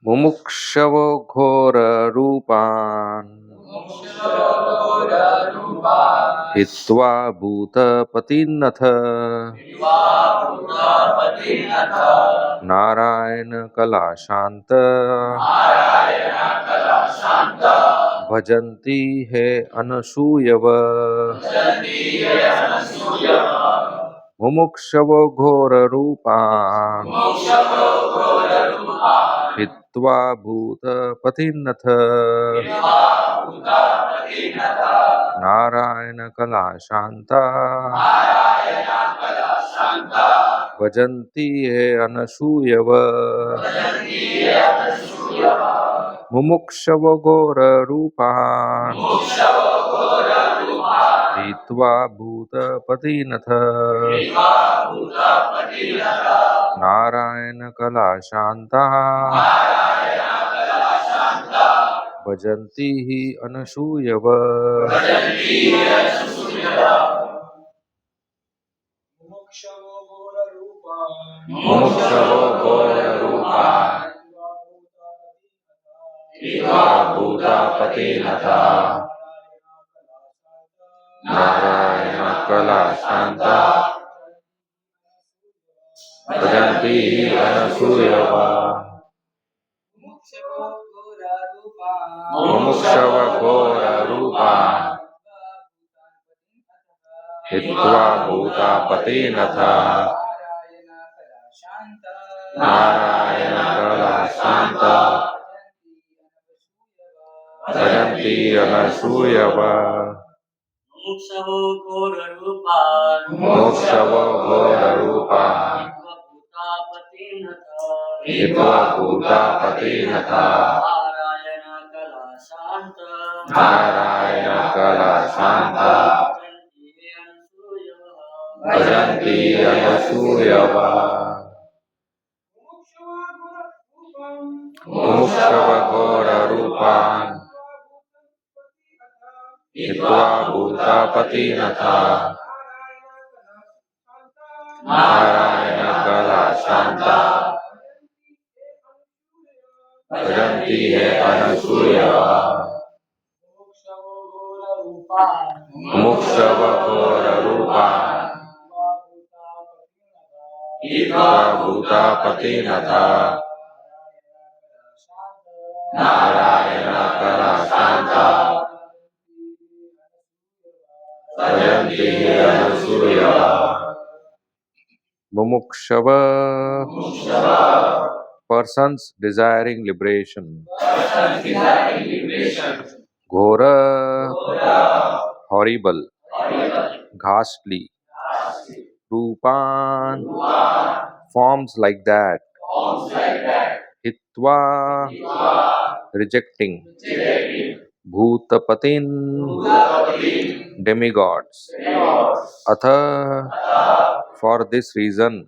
मुमुक्षवो घोररूपान् हित्वा भूतपतिन्नथ नारायण कलाशान्त भजन्ति हे अनसूयव मुमुक्षवो घोररूपान् हित्वा भूतपतिन्नथ नारायण कलाशान्ता भजन्ति ये अनसूयव मुमुक्षव घोररूपान् हित्वा भूतपतिनथ नारायण कलाशान्ता भजन्ति हि अनसूयव मुमुक्षवो घोररूपान् हित्वा भूतपतिनथ नारायण कलाशान्ता भजन्ति हि अनसूयव मुमुक्षव घोररूपान् हित्वा भूतपतिनथ नारायण कलाशान्ता भजन्ति अनसूयव मुमुक्षव घोररूपान् हित्वा भूतपतिनथ नारायण कलाशान्ता भजन्ति अनसूयव मुमुक्षव घोररूपान् हित्वा भूतपतिनथ नारायण कलाशान्ता भजन्ति हे अनसूयव मुमुक्षव घोररूपान् हित्वा भूतपतिनथ नारायण कलाशान्ता भजन्ति हे अनसूयव Mumukshava, persons desiring liberation. Ghora, horrible, ghastly. Rupan, forms like that. Hitva, rejecting. Bhutapatin, demigods. Atha, for this reason.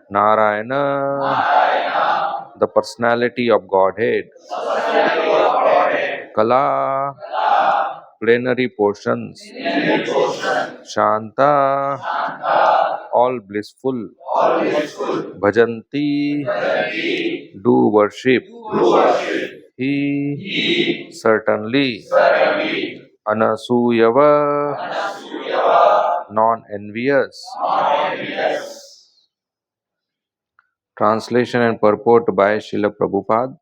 Narayana, the personality of Godhead. Kala, plenary portions. Shanta, all blissful. Bhajanti, do worship. He, certainly. Anasuyava, non-envious. Translation and purport by Srila Prabhupada.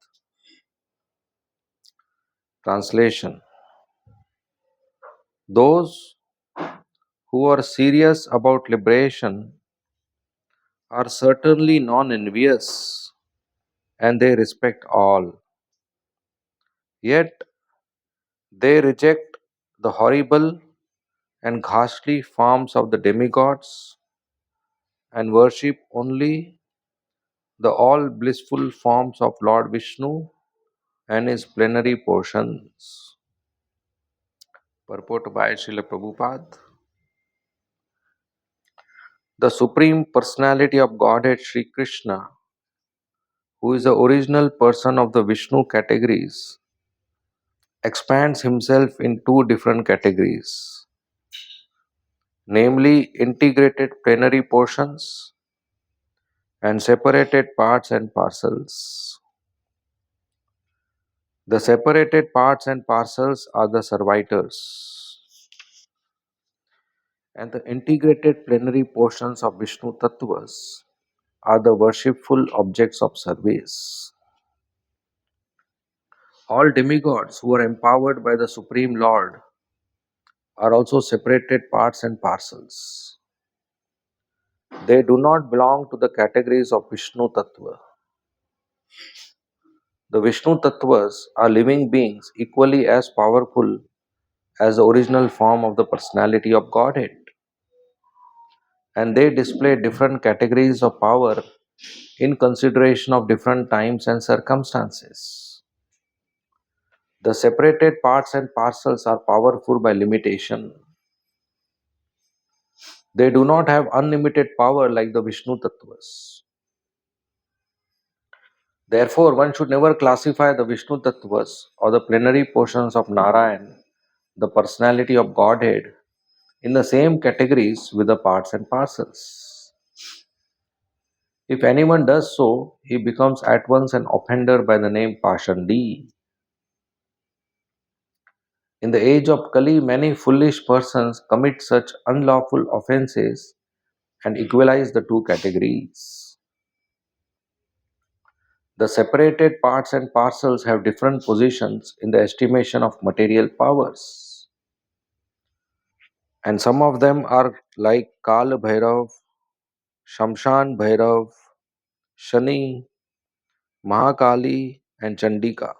Translation. Those who are serious about liberation are certainly non-envious and they respect all. Yet they reject the horrible and ghastly forms of the demigods and worship only the all blissful forms of Lord Vishnu and his plenary portions. Purport by Srila Prabhupada. The Supreme Personality of Godhead Sri Krishna, who is the original person of the Vishnu categories, expands himself in two different categories, namely integrated plenary portions and separated parts and parcels. The separated parts and parcels are the servitors, and the integrated plenary portions of Vishnu Tattvas are the worshipful objects of service. All demigods who are empowered by the Supreme Lord are also separated parts and parcels. They do not belong to the categories of Vishnu Tattva. The Vishnu Tattvas are living beings equally as powerful as the original form of the personality of Godhead, and they display different categories of power in consideration of different times and circumstances. The separated parts and parcels are powerful by limitation. They do not have unlimited power like the Vishnu Tattvas. Therefore, one should never classify the Vishnu Tattvas or the plenary portions of Narayan, the personality of Godhead, in the same categories with the parts and parcels. If anyone does so, he becomes at once an offender by the name Pashandi. In the age of Kali, many foolish persons commit such unlawful offenses and equalize the two categories. The separated parts and parcels have different positions in the estimation of material powers. And some of them are like Kal Bhairav, Shamshan Bhairav, Shani, Mahakali, and Chandika.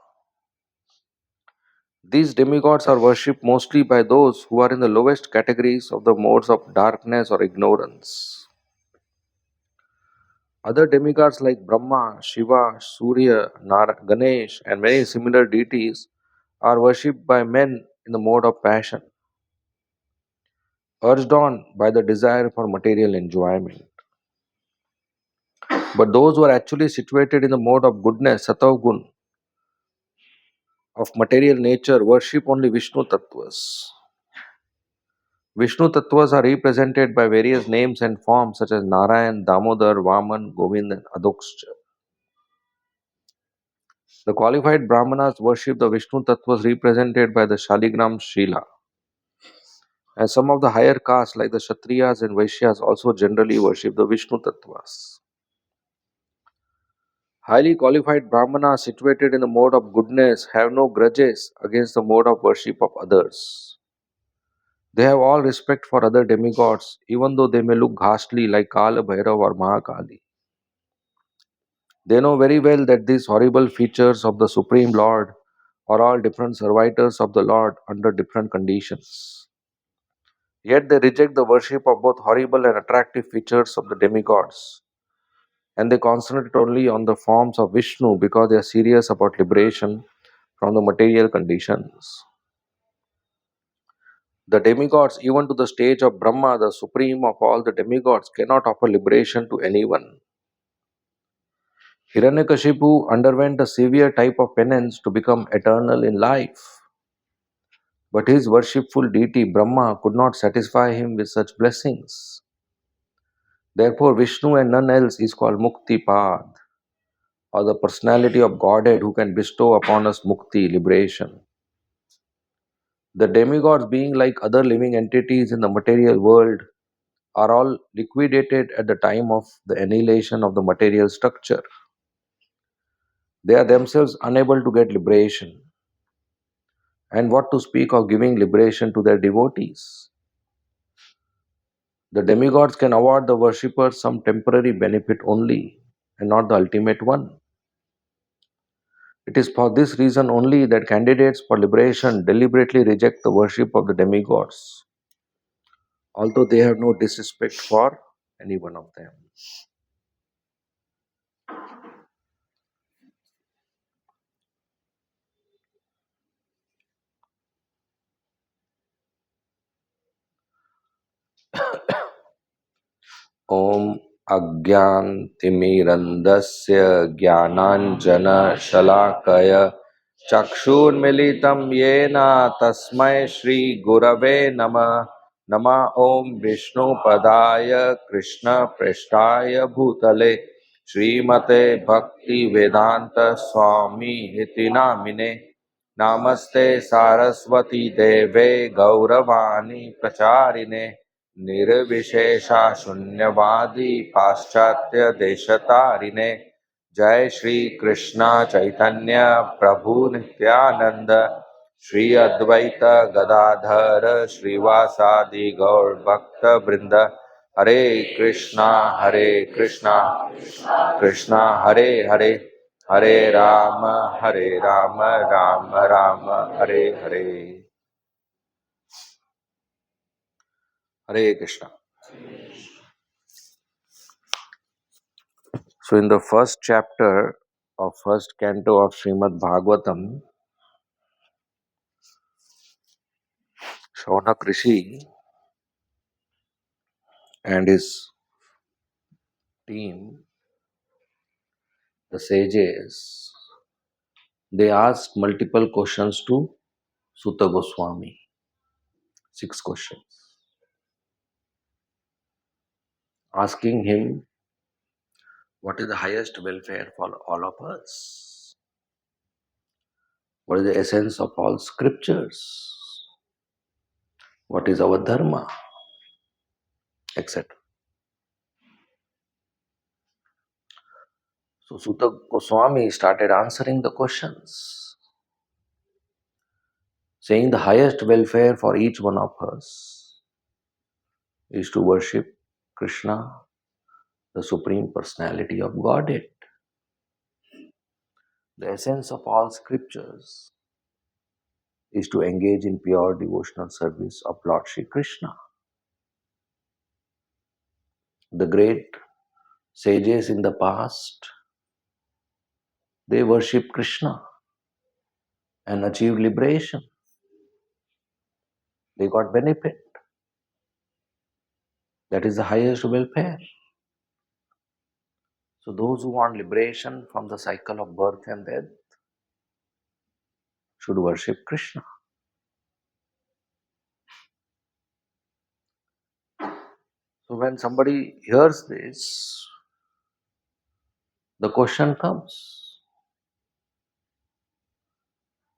These demigods are worshipped mostly by those who are in the lowest categories of the modes of darkness or ignorance. Other demigods like Brahma, Shiva, Surya, Ganesh, and many similar deities are worshipped by men in the mode of passion, urged on by the desire for material enjoyment. But those who are actually situated in the mode of goodness, Sattvagun, of material nature, worship only Vishnu Tattvas. Vishnu Tattvas are represented by various names and forms such as Narayan, Damodar, Vaman, Govind, and Adoksha. The qualified Brahmanas worship the Vishnu Tattvas represented by the Shaligram Shila. And some of the higher castes like the Kshatriyas and Vaishyas also generally worship the Vishnu Tattvas. Highly qualified Brahmanas situated in the mode of goodness have no grudges against the mode of worship of others. They have all respect for other demigods, even though they may look ghastly like Kala Bhairav or Mahakali. They know very well that these horrible features of the Supreme Lord are all different servitors of the Lord under different conditions. Yet they reject the worship of both horrible and attractive features of the demigods, and they concentrate only on the forms of Vishnu because they are serious about liberation from the material conditions. The demigods, even to the stage of Brahma, the supreme of all the demigods, cannot offer liberation to anyone. Hiranyakashipu underwent a severe type of penance to become eternal in life. But his worshipful deity Brahma could not satisfy him with such blessings. Therefore, Vishnu and none else is called Mukti Pad, or the personality of Godhead who can bestow upon us Mukti, liberation. The demigods, being like other living entities in the material world, are all liquidated at the time of the annihilation of the material structure. They are themselves unable to get liberation. And what to speak of giving liberation to their devotees? The demigods can award the worshippers some temporary benefit only, and not the ultimate one. It is for this reason only that candidates for liberation deliberately reject the worship of the demigods, although they have no disrespect for any one of them. ॐ अज्ञानतिमिरन्धस्य ज्ञानाञ्जनशलाकय चक्षुर्मिलितं येन तस्मै श्रीगुरवे नमः नमः ॐ विष्णुपदाय कृष्णप्रेष्ठाय भूतले श्रीमते भक्तिवेदान्त स्वामी इति नामिने नमस्ते सारस्वती देवे गौरवाणी प्रचारिणे निर्विशेषा शून्यवादी पाश्चात्य देशतारिणे जय श्री कृष्ण चैतन्य प्रभु नित्यानंद श्री अद्वैत गदाधर श्रीवासादि गौर भक्त वृंद हरे Krishna Krishna Hare Hare Hare Ram Ram Ram Hare Hare Hare Krishna. So in the first chapter of first canto of Srimad Bhagavatam, Shaunak Rishi and his team, the sages, they asked multiple questions to Sutta Goswami. 6 questions. Asking him, what is the highest welfare for all of us? What is the essence of all scriptures? What is our dharma? Etc. So Sutta Goswami started answering the questions, saying the highest welfare for each one of us is to worship Krishna, the Supreme Personality of Godhead. The essence of all scriptures is to engage in pure devotional service of Lord Shri Krishna. The great sages in the past, they worshipped Krishna and achieved liberation. They got benefit. That is the highest welfare. So those who want liberation from the cycle of birth and death should worship Krishna. So when somebody hears this, the question comes,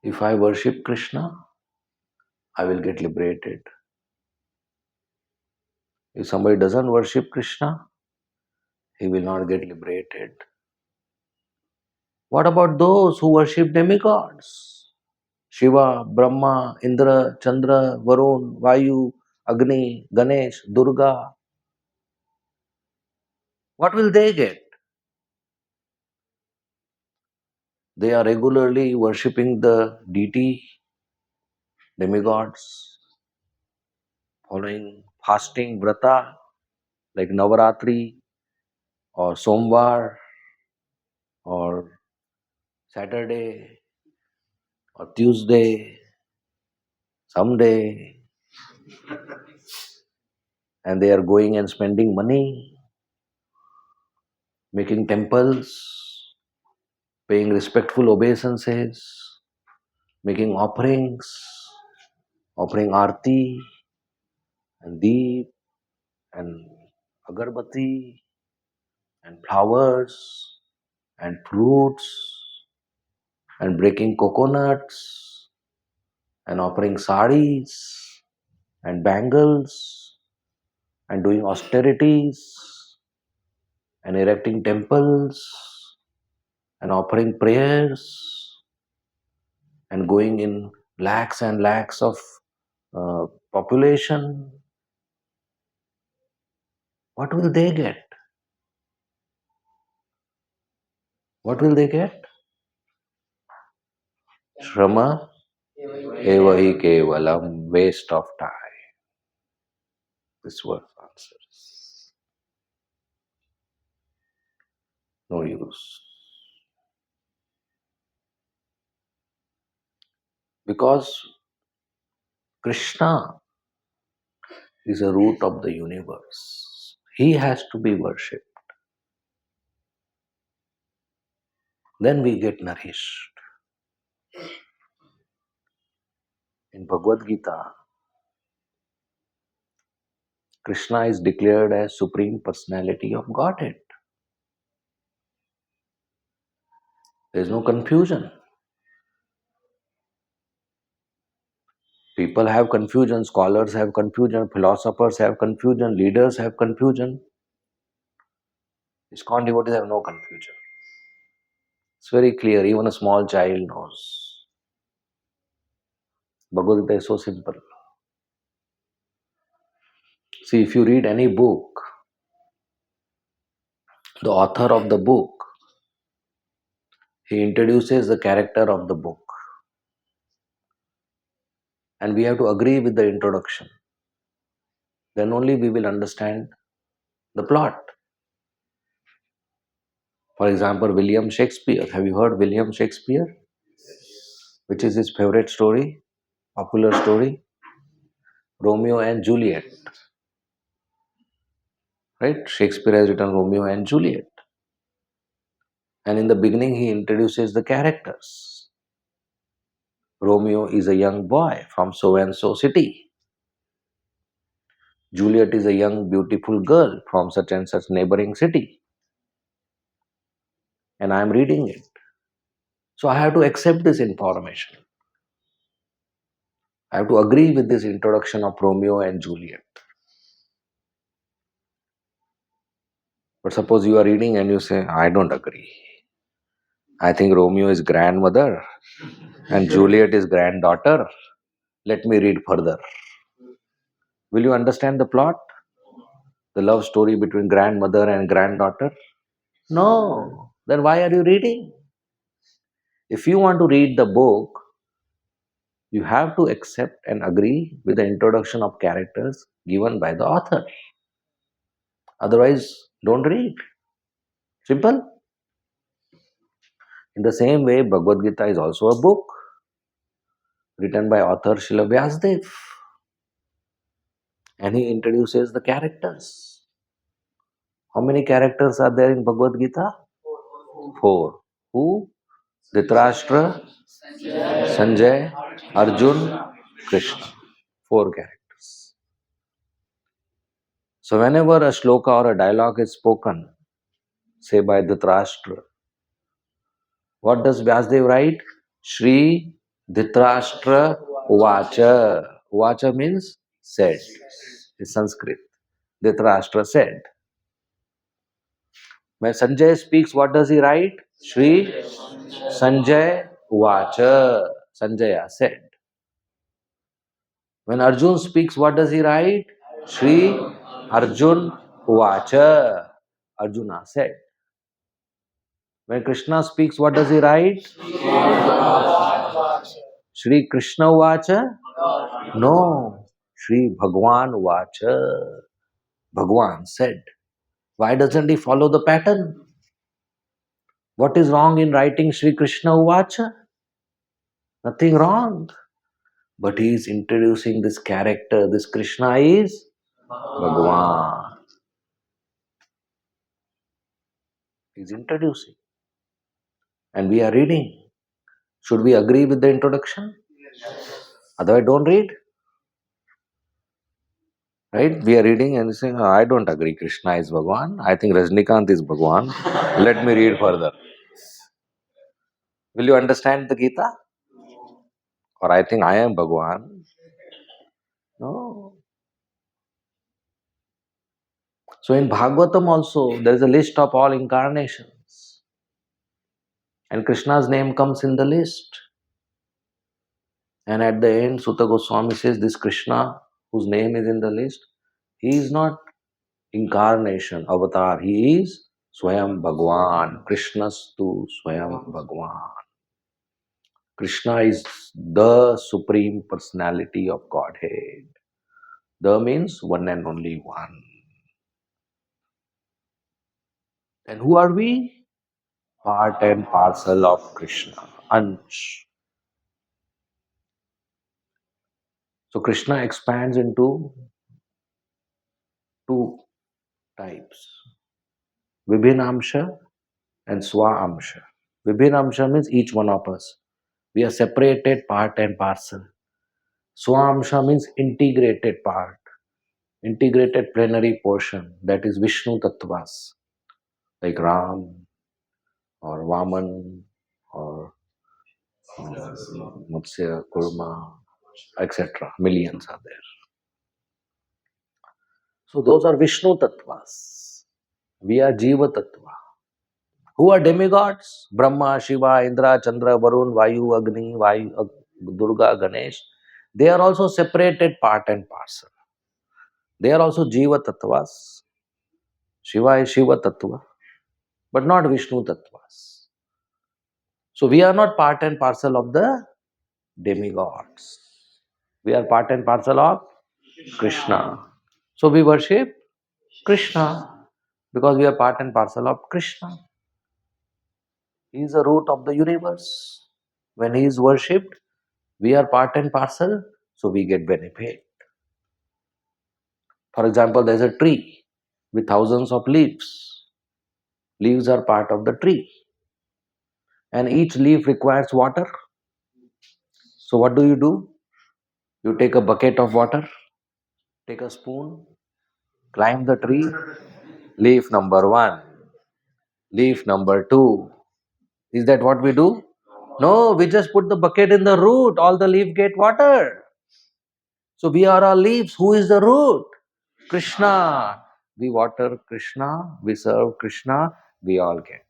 if I worship Krishna, I will get liberated. If somebody doesn't worship Krishna, he will not get liberated. What about those who worship demigods? Shiva, Brahma, Indra, Chandra, Varun, Vayu, Agni, Ganesh, Durga. What will they get? They are regularly worshipping the deity, demigods, following fasting, vrata, like Navaratri or Somvar or Saturday or Tuesday, someday, and they are going and spending money, making temples, paying respectful obeisances, making offerings, offering arti and deep and agarbatti and flowers and fruits and breaking coconuts and offering saris and bangles and doing austerities and erecting temples and offering prayers and going in lakhs and lakhs of population. What will they get? What will they get? Shrama evahi kevalam, waste of time. This verse answers. No use. Because Krishna is the root of the universe. He has to be worshipped. Then we get nourished. In Bhagavad Gita, Krishna is declared as Supreme Personality of Godhead. There is no confusion. People have confusion, scholars have confusion, philosophers have confusion, leaders have confusion. ISKCON devotees have no confusion. It's very clear, even a small child knows. Bhagavad Gita is so simple. See, if you read any book, the author of the book, he introduces the character of the book. And we have to agree with the introduction. Then only we will understand the plot. For example, William Shakespeare. Have you heard William Shakespeare? Which is his favorite story? Popular story? Romeo and Juliet. Right? Shakespeare has written Romeo and Juliet. And in the beginning, he introduces the characters. Romeo is a young boy from so and so city. Juliet is a young, beautiful girl from such and such neighboring city. And I am reading it. So I have to accept this information. I have to agree with this introduction of Romeo and Juliet. But suppose you are reading and you say, I don't agree. I think Romeo is grandmother and Juliet is granddaughter. Let me read further. Will you understand the plot? The love story between grandmother and granddaughter? No. Then why are you reading? If you want to read the book, you have to accept and agree with the introduction of characters given by the author. Otherwise, don't read. Simple. In the same way, Bhagavad Gita is also a book written by author Srila Vyasdev. And he introduces the characters. How many characters are there in Bhagavad Gita? Four. Who? Dhritarashtra, Sanjay, Arjun, Krishna. Four characters. So whenever a shloka or a dialogue is spoken, say by Dhritarashtra, what does Vyasdev write? Shri Dhritarashtra Uvacha. Uvacha means said. It's Sanskrit. Dhritarashtra said. When Sanjay speaks, what does he write? Shri Sanjay Uvacha. Sanjaya said. When Arjun speaks, what does he write? Shri Arjun Uvacha. Arjuna said. When Krishna speaks, what does he write? Shri Krishna Uvacha? No. Shri Bhagwan Uvacha. Bhagwan said. Why doesn't he follow the pattern? What is wrong in writing Shri Krishna Uvacha? Nothing wrong. But he is introducing this character. This Krishna is Bhagwan. He is introducing. And we are reading. Should we agree with the introduction? Otherwise, don't read. Right? We are reading and saying, "Oh, I don't agree. Krishna is Bhagwan. I think Rajnikant is Bhagwan. Let me read further." Will you understand the Gita? Or I think I am Bhagwan? No. So in Bhagavatam also, there is a list of all incarnations. And Krishna's name comes in the list. And at the end, Sutta Goswami says, this Krishna, whose name is in the list, he is not incarnation, avatar. He is Swayam Bhagwan. Krishnastu Swayam Bhagwan. Krishna is the Supreme Personality of Godhead. The means one and only one. And who are we? Part and parcel of Krishna. Ansh. So Krishna expands into two types. Vibhinamsha and Swaamsha. Vibhinamsha means each one of us. We are separated part and parcel. Swaamsha means integrated part, integrated plenary portion, that is Vishnu Tattvas, like Ram or Vaman or Matsya, Kurma. etc. Millions are there. So those are Vishnu Tattvas. We are Jiva Tattva. Who are demigods? Brahma, Shiva, Indra, Chandra, Varun, Vayu, Agni, Durga, Ganesh. They are also separated part and parcel. They are also Jiva Tattvas. Shiva is Shiva Tattva, but not Vishnu Tattvas. So we are not part and parcel of the demigods. We are part and parcel of Krishna. So we worship Krishna because we are part and parcel of Krishna. He is the root of the universe. When he is worshipped, we are part and parcel, so we get benefit. For example, there is a tree with thousands of leaves. Leaves are part of the tree, and each leaf requires water. So, what do? You take a bucket of water, take a spoon, climb the tree, leaf number one, leaf number two. Is that what we do? No, we just put the bucket in the root, all the leaf get water. So we are all leaves. Who is the root? Krishna. We water Krishna, we serve Krishna, we all get.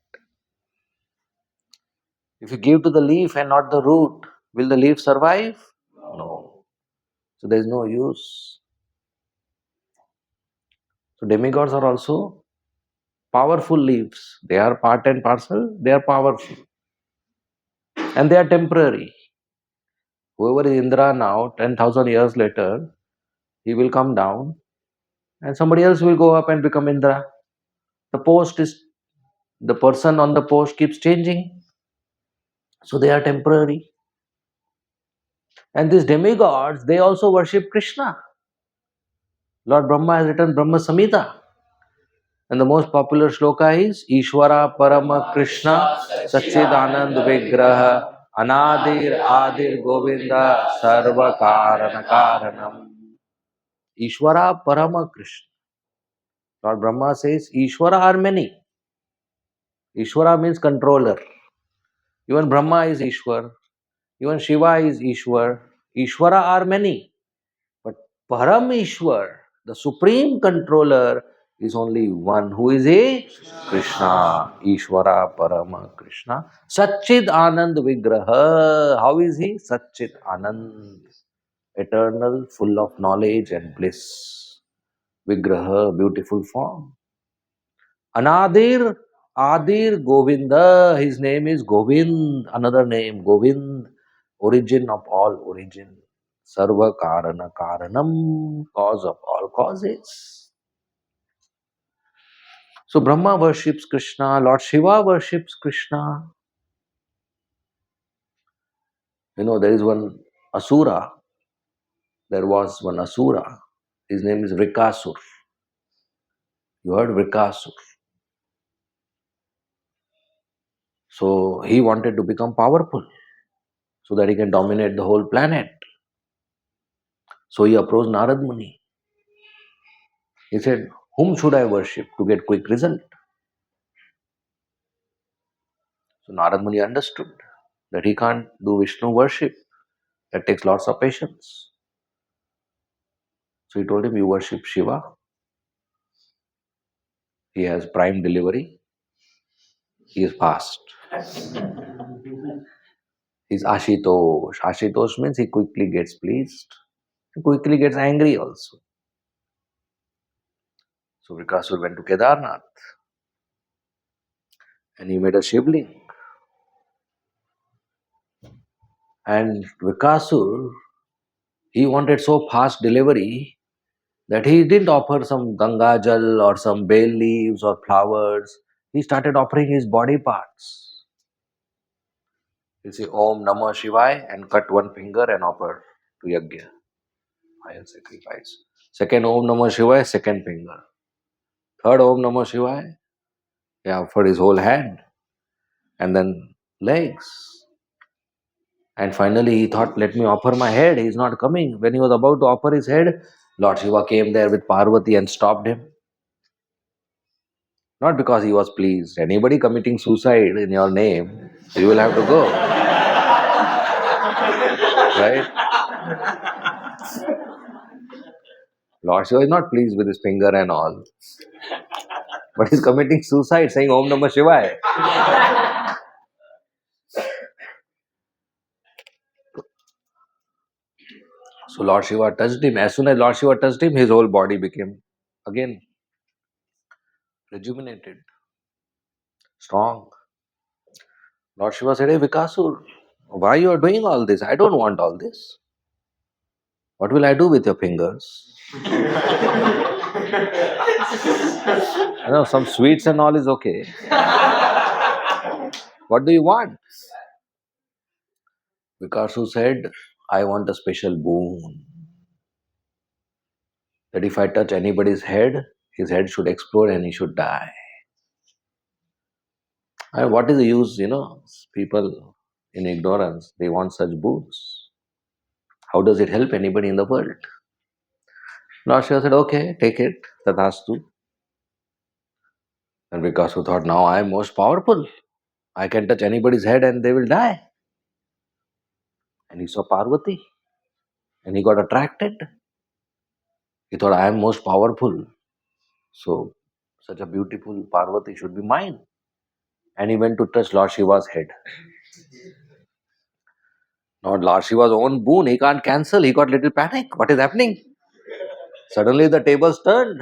If you give to the leaf and not the root, will the leaf survive? No. So there is no use. So demigods are also powerful leaves. They are part and parcel, they are powerful. And they are temporary. Whoever is Indra now, 10,000 years later, he will come down and somebody else will go up and become Indra. The person on the post keeps changing. So they are temporary. And these demigods, they also worship Krishna. Lord Brahma has written Brahma Samhita. And the most popular shloka is Ishvara Parama Krishna Satchidanand Vigraha Anadir Adir Govinda Sarva Karana Karanam. Ishvara Parama Krishna. Lord Brahma says Ishvara are many. Ishvara means controller. Even Brahma is Ishwar. Even Shiva is Ishwar. Ishvara are many. But Parameshwar, the supreme controller, is only one. Who is he? Krishna. Ishvara Parama Krishna. Satchid Anand Vigraha. How is he? Satchid Anand. Eternal, full of knowledge and bliss. Vigraha, beautiful form. Anadir, Adir Govinda. His name is Govind. Another name, Govind. Origin of all origin. Sarva Karana Karanam. Cause of all causes. So Brahma worships Krishna. Lord Shiva worships Krishna. You know, there is one Asura. There was one Asura. His name is Vrikasur. You heard Vrikasur. So he wanted to become powerful so that he can dominate the whole planet. So he approached Narad Muni. He said, whom should I worship to get quick result? So Narad Muni understood that he can't do Vishnu worship. That takes lots of patience. So he told him, you worship Shiva. He has prime delivery. He is fast. He's Ashitosh. Ashitosh means he quickly gets pleased. He quickly gets angry also. So Vrikasur went to Kedarnath and he made a shivling. And Vrikasur, he wanted so fast delivery that he didn't offer some Ganga Jal or some bay leaves or flowers. He started offering his body parts. He'll say Om Namah Shivaya and cut one finger and offer to Yajna, fire sacrifice. Second Om Namah Shivaya, second finger. Third Om Namah Shivaya, he offered his whole hand and then legs. And finally he thought, let me offer my head. He is not coming. When he was about to offer his head, Lord Shiva came there with Parvati and stopped him. Not because he was pleased. Anybody committing suicide in your name, you will have to go. Right? Lord Shiva is not pleased with his finger and all. But he's committing suicide saying Om Namah Shivaya. So Lord Shiva touched him. As soon as Lord Shiva touched him, his whole body became again rejuvenated, strong. Lord Shiva said, Hey Vikasur, why you are doing all this? I don't want all this. What will I do with your fingers? I know some sweets and all is okay. What do you want? Vikasu said, I want a special boon. That if I touch anybody's head, his head should explode and he should die. And what is the use, people in ignorance, they want such boons. How does it help anybody in the world? Lord Shiva said, okay, take it, tathastu. And Vikasu thought, now I am most powerful. I can touch anybody's head and they will die. And he saw Parvati and he got attracted. He thought, I am most powerful. So, such a beautiful Parvati should be mine. And he went to touch Lord Shiva's head. Now, Lord Shiva's own boon, he can't cancel. He got little panic. What is happening? Suddenly the tables turned.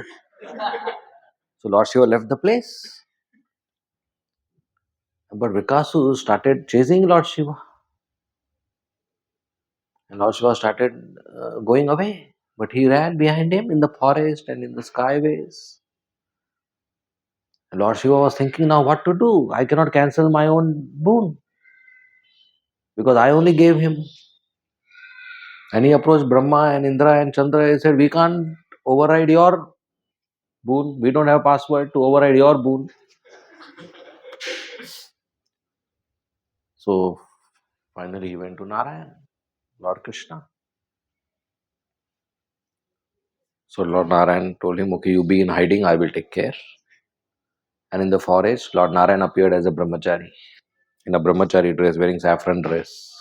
So Lord Shiva left the place. But Vikasu started chasing Lord Shiva. And Lord Shiva started going away. But he ran behind him in the forest and in the skyways. And Lord Shiva was thinking, now what to do? I cannot cancel my own boon. Because I only gave him. And he approached Brahma and Indra and Chandra and said, we can't override your boon. We don't have password to override your boon. So finally he went to Narayan, Lord Krishna. So Lord Narayan told him, okay, you be in hiding, I will take care. And in the forest, Lord Narayan appeared as a brahmachari, in a brahmachari dress, wearing saffron dress,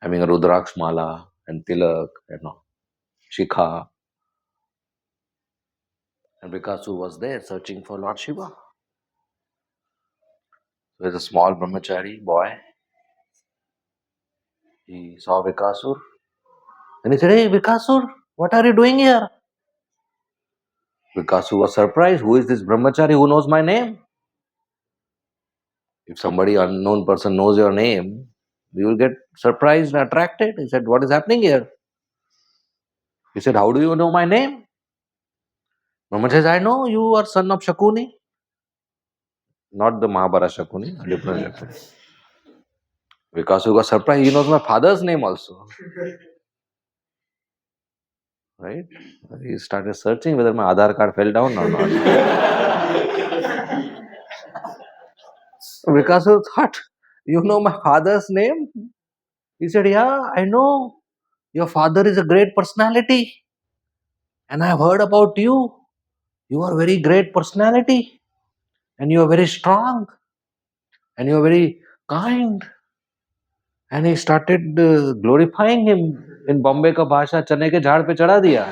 having a rudraksh mala and tilak, shikha. And Vikasu was there searching for Lord Shiva. So there's a small brahmachari boy. He saw Vikasur and he said, Hey Vikasur, what are you doing here? Vikasu was surprised. Who is this brahmachari who knows my name? If somebody unknown person knows your name, you will get surprised and attracted. He said, What is happening here? He said, How do you know my name? Brahma says, I know you are son of Shakuni. Not the Mahabharata Shakuni, a different Shakuni. Vikasu got surprised. He knows my father's name also. Right? He started searching whether my Aadhaar card fell down or not. Vikasu thought, You know my father's name? He said, Yeah, I know. Your father is a great personality. And I have heard about you. You are a very great personality. And you are very strong. And you are very kind. And he started glorifying him. In Bombay ka bhasha, chane ke jhaad pe chada diya.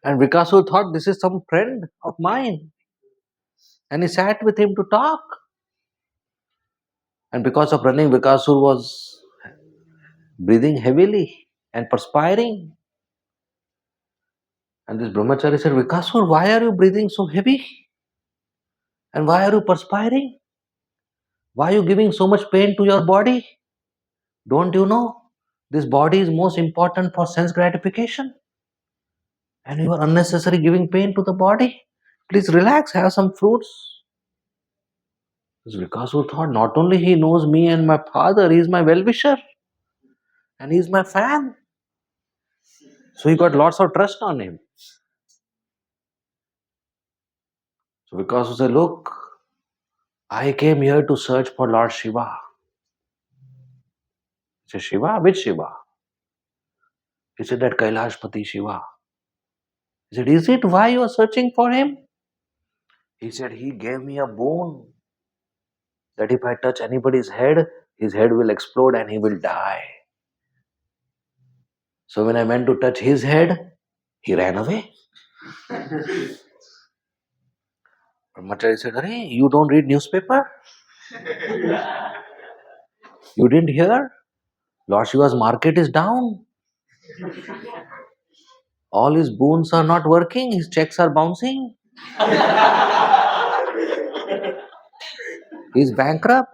And Vikasu thought this is some friend of mine. And he sat with him to talk. And because of running, Vikasu was breathing heavily and perspiring. And this brahmachari said, Vikasu, why are you breathing so heavy? And why are you perspiring? Why are you giving so much pain to your body? Don't you know? This body is most important for sense gratification. And you are unnecessarily giving pain to the body. Please relax, have some fruits. This Vikasu thought, not only he knows me and my father, he is my well-wisher. And he is my fan. So he got lots of trust on him. So Vikasu said, look, I came here to search for Lord Shiva. He said, Shiva? Which Shiva? He said, that Kailashpati Shiva. He said, is it why you are searching for him? He said, he gave me a boon. that if I touch anybody's head, his head will explode and he will die. So when I went to touch his head, he ran away. Brahmachari said, "Arey, you don't read newspaper? You didn't hear? Lord Shiva's market is down. All his boons are not working. His checks are bouncing. He's bankrupt.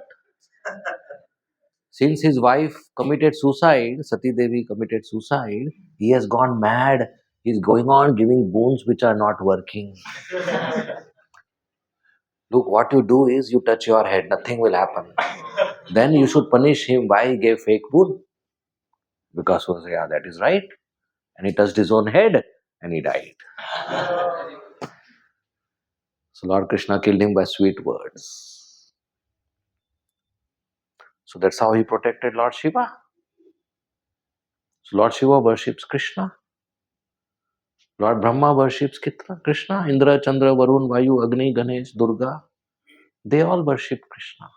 Since his wife committed suicide, Sati Devi committed suicide, he has gone mad. He's going on giving boons which are not working. Look, what you do is you touch your head, nothing will happen. Then you should punish him why he gave fake boon. Because he was, yeah, that is right. And he touched his own head and he died. So Lord Krishna killed him by sweet words. So that's how he protected Lord Shiva. So Lord Shiva worships Krishna. Lord Brahma worships Krishna. Indra, Chandra, Varun, Vayu, Agni, Ganesh, Durga. They all worship Krishna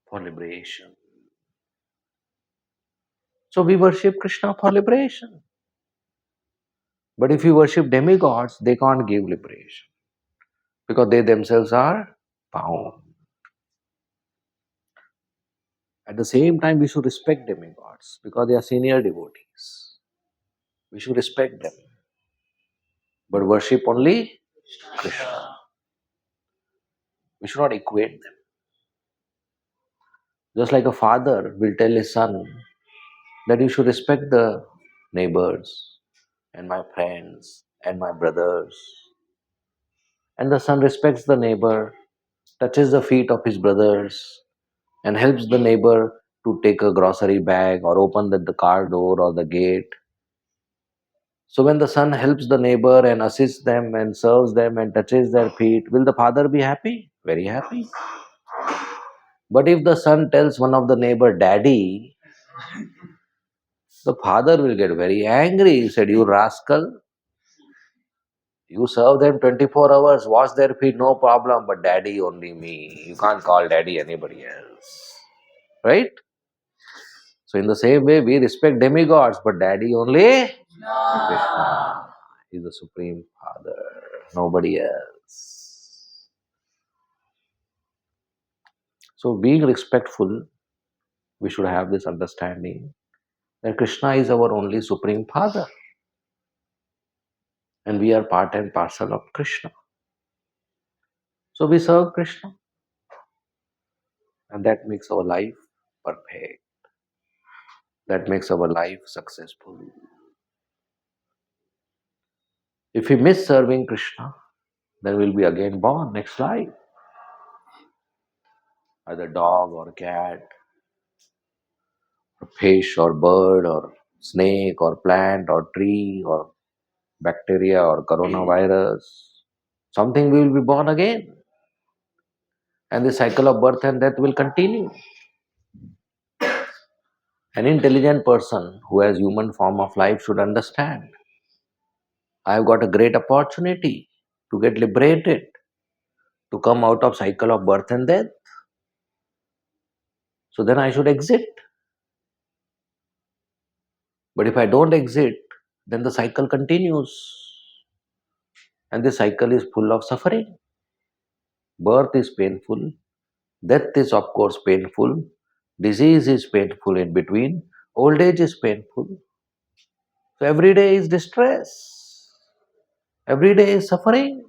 for liberation. So we worship Krishna for liberation. But if you worship demigods, they can't give liberation because they themselves are bound. At the same time, we should respect demigods because they are senior devotees. We should respect them, but worship only Krishna. We should not equate them. Just like a father will tell his son that you should respect the neighbors and my friends and my brothers. And the son respects the neighbor, touches the feet of his brothers, and helps the neighbor to take a grocery bag or open the car door or the gate. So when the son helps the neighbor and assists them and serves them and touches their feet, will the father be happy? Very happy. But if the son tells one of the neighbor, Daddy, the father will get very angry. He said, You rascal, you serve them 24 hours, wash their feet, no problem, but daddy only me. You can't call daddy anybody else. Right? So in the same way, we respect demigods, but daddy only Krishna is the Supreme Father, nobody else. So being respectful, we should have this understanding that Krishna is our only Supreme Father and we are part and parcel of Krishna. So we serve Krishna and that makes our life perfect. That makes our life successful. If we miss serving Krishna, then we'll be again born next life. Either dog or cat, or fish or bird or snake or plant or tree or bacteria or coronavirus. Something we will be born again. And the cycle of birth and death will continue. An intelligent person who has human form of life should understand. I have got a great opportunity to get liberated, to come out of cycle of birth and death. So then I should exit. But if I don't exit, then the cycle continues. And the cycle is full of suffering. Birth is painful. Death is, of course, painful. Disease is painful in between. Old age is painful. So every day is distress. Every day is suffering.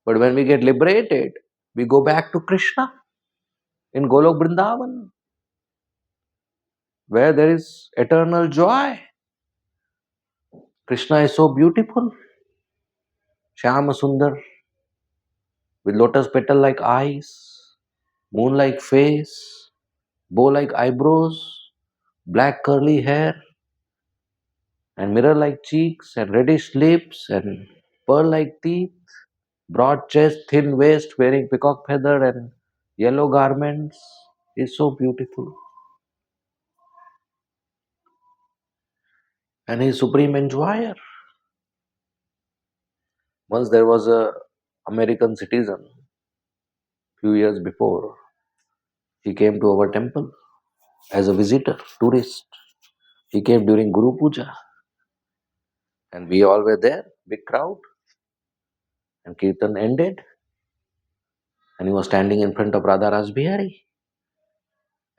But when we get liberated, we go back to Krishna in Golok Vrindavan, where there is eternal joy. Krishna is so beautiful. Shyama Sundar, with lotus petal like eyes, moon like face, bow like eyebrows, black curly hair, and mirror like cheeks, and reddish lips, and pearl like teeth, broad chest, thin waist, wearing peacock feather and yellow garments. Is so beautiful. And he is supreme enjoyer. Once there was a American citizen, few years before, he came to our temple as a visitor, tourist. He came during Guru Puja, and we all were there, big crowd. And Kirtan ended, and he was standing in front of Radha Rasbihari.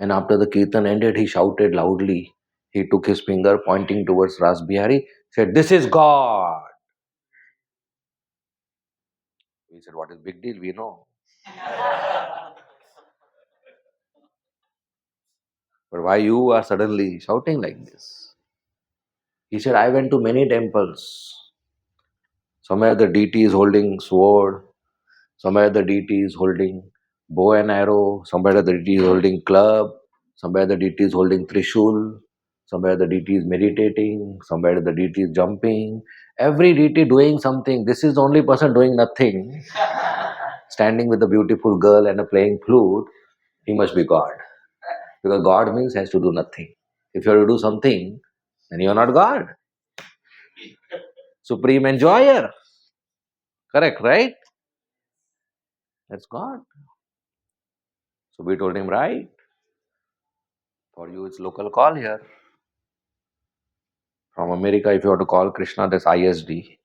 And after the Kirtan ended, he shouted loudly. He took his finger pointing towards Rasbihari, said, "This is God." We said, "What is big deal? We know." But why you are suddenly shouting like this? He said, "I went to many temples. Somewhere the deity is holding sword, somewhere the deity is holding bow and arrow, somewhere the deity is holding club, somewhere the deity is holding trishul, somewhere the deity is meditating, somewhere the deity is jumping. Every deity doing something. This is the only person doing nothing, standing with a beautiful girl and a playing flute. He must be God. Because God means has to do nothing. If you have to do something, then you are not God. Supreme enjoyer. Correct, right? That's God. So we told him, right? For you, it's local call here. From America, if you want to call Krishna, that's ISD.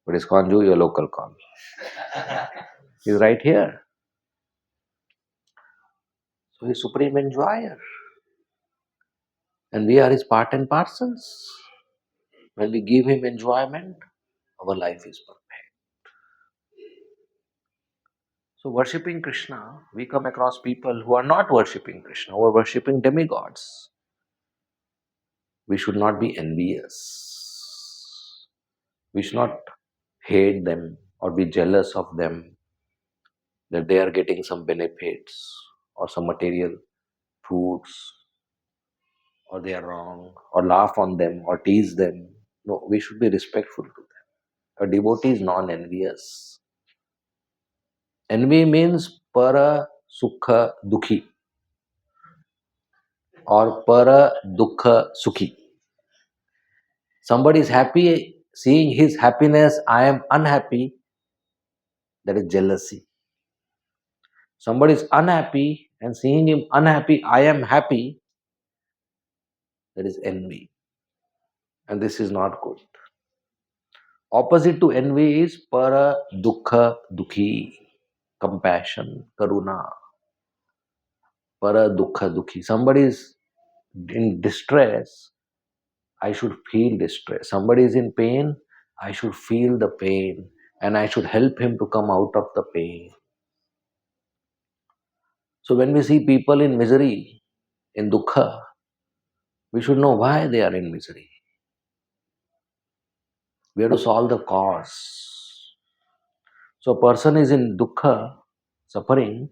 But ISKCON Jew, your local call. He's right here. So he's supreme enjoyer. And we are his part and parcels. When we give him enjoyment, our life is perfect. So worshipping Krishna, we come across people who are not worshipping Krishna, who are worshipping demigods. We should not be envious. We should not hate them or be jealous of them that they are getting some benefits or some material foods, or they are wrong, or laugh on them or tease them. No, we should be respectful to them. A devotee is non-envious. Envy means para sukha dukhi or para dukha sukhi. Somebody is happy, seeing his happiness, I am unhappy, that is jealousy. Somebody is unhappy and seeing him unhappy, I am happy, that is envy. And this is not good. Opposite to envy is para dukha dukhi, compassion, karuna. Para dukha dukhi. Somebody is in distress, I should feel distress. Somebody is in pain, I should feel the pain and I should help him to come out of the pain. So when we see people in misery, in dukkha, we should know why they are in misery. We have to solve the cause. So a person is in dukkha, suffering,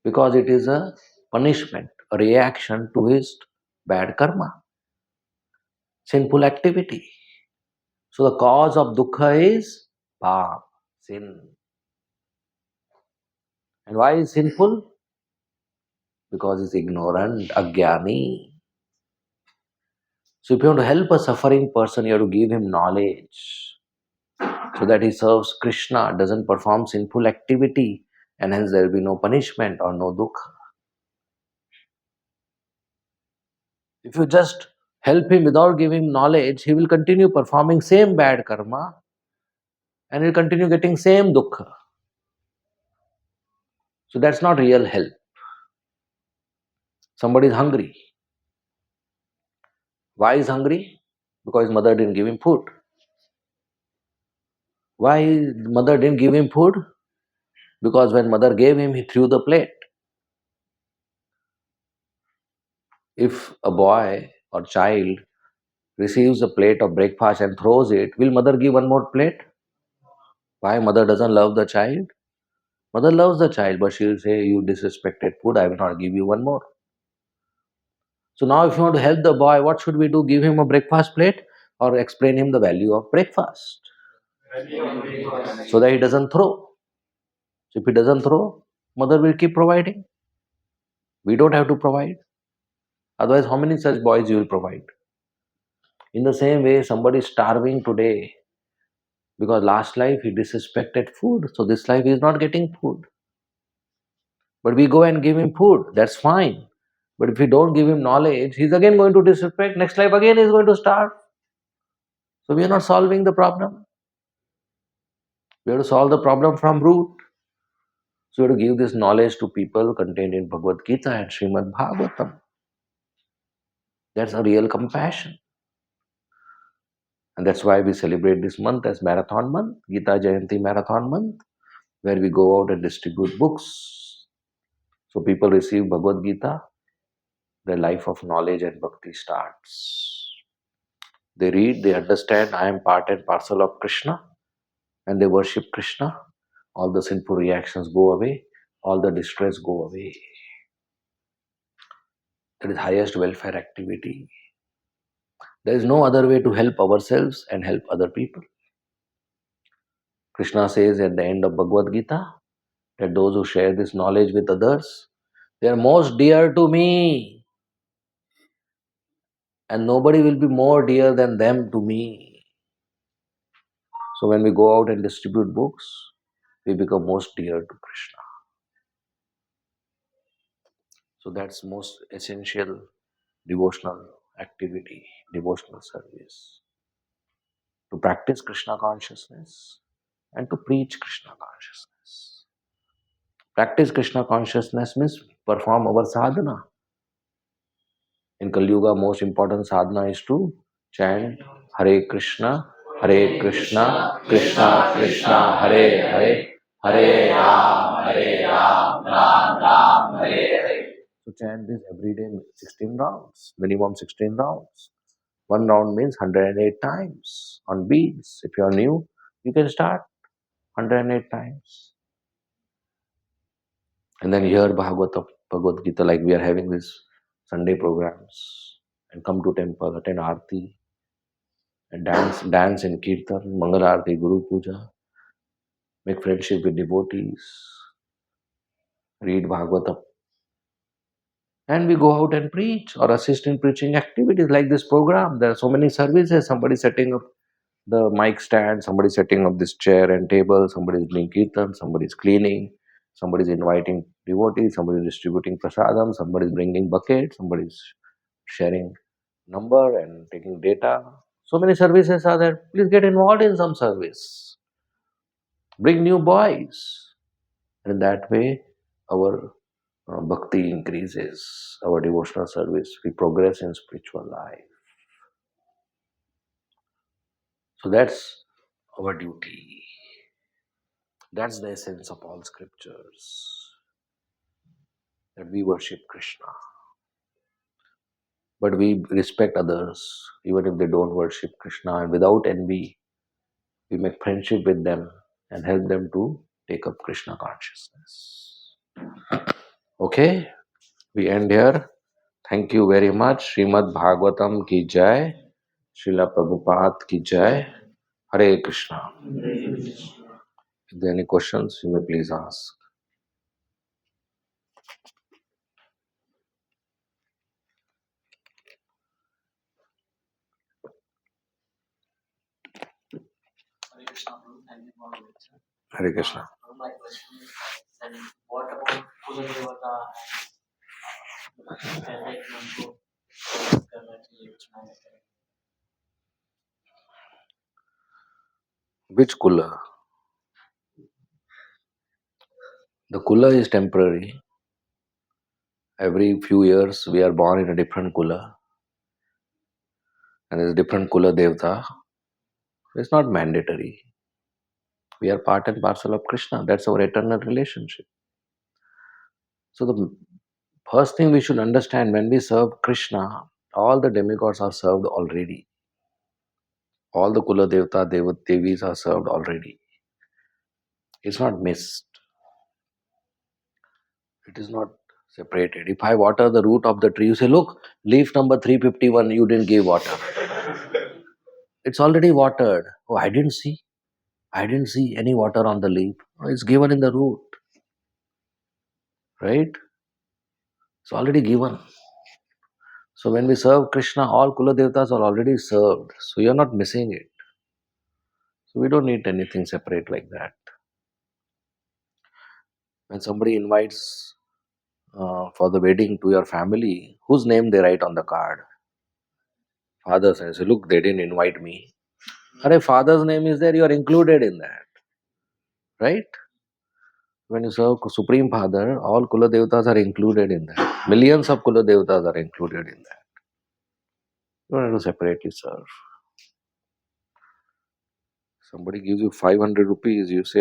because it is a punishment, a reaction to his bad karma, sinful activity. So the cause of dukkha is pap, sin. And why is sinful? Because he's ignorant, agyani. So if you want to help a suffering person, you have to give him knowledge so that he serves Krishna, doesn't perform sinful activity, and hence there will be no punishment or no dukkha. If you just help him without giving him knowledge, he will continue performing same bad karma and he'll continue getting same dukkha. So that's not real help. Somebody is hungry. Why is hungry? Because his mother didn't give him food. Why mother didn't give him food? Because when mother gave him, he threw the plate. If a boy or child receives a plate of breakfast and throws it, will mother give one more plate? Why mother doesn't love the child? Mother loves the child, but she will say, "You disrespected food, I will not give you one more." So now if you want to help the boy, what should we do? Give him a breakfast plate or explain him the value of breakfast so that he doesn't throw. So if he doesn't throw, mother will keep providing. We don't have to provide. Otherwise, how many such boys you will provide? In the same way, somebody is starving today. Because last life he disrespected food, so this life he is not getting food. But we go and give him food, that's fine. But if we don't give him knowledge, he's again going to disrespect. Next life again he's going to starve. So we are not solving the problem. We have to solve the problem from root. So we have to give this knowledge to people contained in Bhagavad Gita and Srimad Bhagavatam. That's a real compassion. And that's why we celebrate this month as Marathon Month, Gita Jayanti Marathon Month, where we go out and distribute books. So people receive Bhagavad Gita, their life of knowledge and bhakti starts. They read, they understand, I am part and parcel of Krishna, and they worship Krishna. All the sinful reactions go away, all the distress go away. That is highest welfare activity. There is no other way to help ourselves and help other people. Krishna says at the end of Bhagavad Gita that those who share this knowledge with others, they are most dear to me, and nobody will be more dear than them to me. So when we go out and distribute books, we become most dear to Krishna. So that's most essential devotional activity, devotional service. To practice Krishna consciousness and to preach Krishna consciousness. Practice Krishna consciousness means perform our sadhana. In Kali Yuga, most important sadhana is to chant Hare Krishna, Krishna Krishna, Hare Hare, Hare Ram, Ram Hare Hare. So chant this every day, 16 rounds, minimum 16 rounds. One round means 108 times on beads. If you are new, you can start 108 times. And then hear Bhagavad Gita, like we are having this Sunday programs, and come to temple, attend Aarti, and dance in Kirtan, Mangal Aarti, Guru Puja, make friendship with devotees, read Bhagavatam, and we go out and preach or assist in preaching activities like this program. There are so many services. Somebody setting up the mic stand, somebody setting up this chair and table, somebody is doing kirtan, somebody is cleaning, somebody is inviting devotees, somebody is distributing prasadam, somebody is bringing bucket, somebody is sharing number and taking data. So many services are there. Please get involved in some service. Bring new boys. And in that way, our bhakti increases, our devotional service. We progress in spiritual life. So that's our duty. That's the essence of all scriptures, that we worship Krishna. But we respect others, even if they don't worship Krishna, and without envy, we make friendship with them and help them to take up Krishna consciousness. Okay, we end here. Thank you very much. Srimad Bhagavatam ki jai. Srila Prabhupada ki jai. Hare Krishna. If there are any questions, you may please ask. Hare Krishna. My question is, then what about Kula Devata and Which kula? The kula is temporary. Every few years we are born in a different kula, and there's a different kula devta. It's not mandatory. We are part and parcel of Krishna. That's our eternal relationship. So the first thing we should understand, when we serve Krishna, all the demigods are served already. All the kula devta, devis are served already. It's not missed. It is not separated. If I water the root of the tree, you say, look, leaf number 351, you didn't give water. It's already watered. Oh, I didn't see. I didn't see any water on the leaf. Oh, it's given in the root. Right? It's already given. So when we serve Krishna, all Kula Devatas are already served. So you're not missing it. So we don't need anything separate like that. When somebody invites for the wedding to your family, whose name they write on the card? Father's name. Say, look, they didn't invite me. Arey, father's name is there, you are included in that, right? When you serve Supreme Father, all Kula Devatas are included in that. Millions of Kula Devatas are included in that. You don't have to separately serve. Somebody gives you 500 rupees, you say,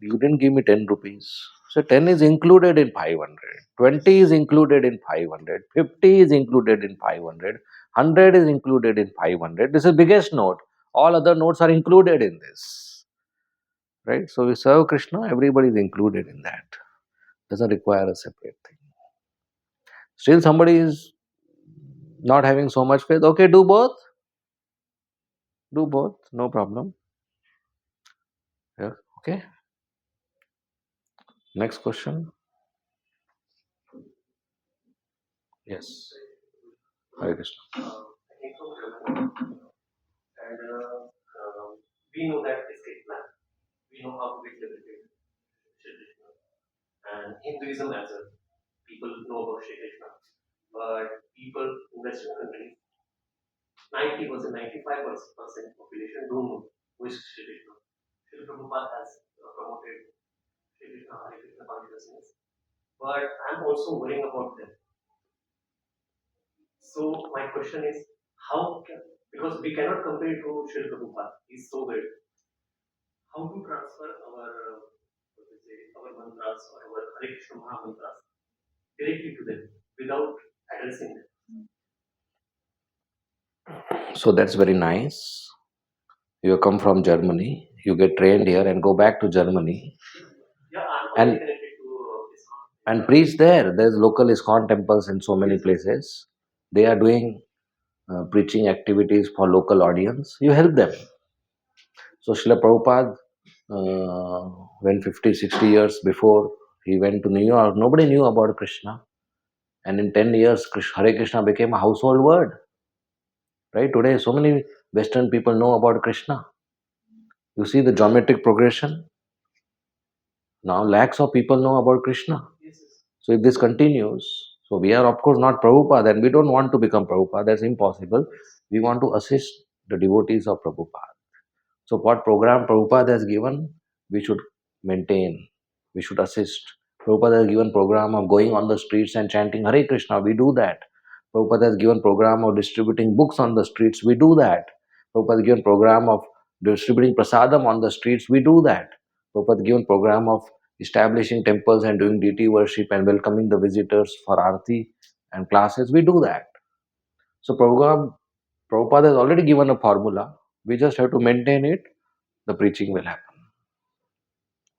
you didn't give me 10 rupees. So 10 is included in 500, 20 is included in 500, 50 is included in 500, 100 is included in 500. This is biggest note. All other notes are included in this. Right? So we serve Krishna, everybody is included in that. Doesn't require a separate thing. Still somebody is not having so much faith. Okay, do both. Do both. No problem. Yeah. Okay. Next question. Yes. Hare Krishna. I came from Germany, and we know that escape plan. We know how to get liberated, Shri Krishna, and Hinduism as well. People know about Shri Krishna, but people in Western countries, 90%, 95% population don't know who is Shri Krishna. Shri Prabhupada has promoted Shri Krishna, Hare Krishna consciousness, but I'm also worrying about them. So my question is, how can, because we cannot compare to Shri Prabhupada, he's so great. How to transfer our what to say, our mantras or our Hare Krishna Maha mantras directly to them without addressing them? So that's very nice. You come from Germany, you get trained here and go back to Germany Yeah, I'm already and connected to Islam. preach there. There's local ISKCON temples in so many places. They are doing preaching activities for local audience. You help them. So Srila Prabhupada, when 50, 60 years before he went to New York, nobody knew about Krishna. And in 10 years, Hare Krishna became a household word. Right? Today, so many Western people know about Krishna. You see the geometric progression. Now lakhs of people know about Krishna. Yes, yes. So if this continues, so we are of course not Prabhupada and we don't want to become Prabhupada. That's impossible. We want to assist the devotees of Prabhupada. So what program Prabhupada has given, we should maintain. We should assist. Prabhupada has given program of going on the streets and chanting Hare Krishna. We do that. Prabhupada has given program of distributing books on the streets. We do that. Prabhupada has given program of distributing prasadam on the streets. We do that. Prabhupada has given program of establishing temples and doing deity worship and welcoming the visitors for arati and classes. We do that. So Prabhupada has already given a formula. We just have to maintain it. The preaching will happen.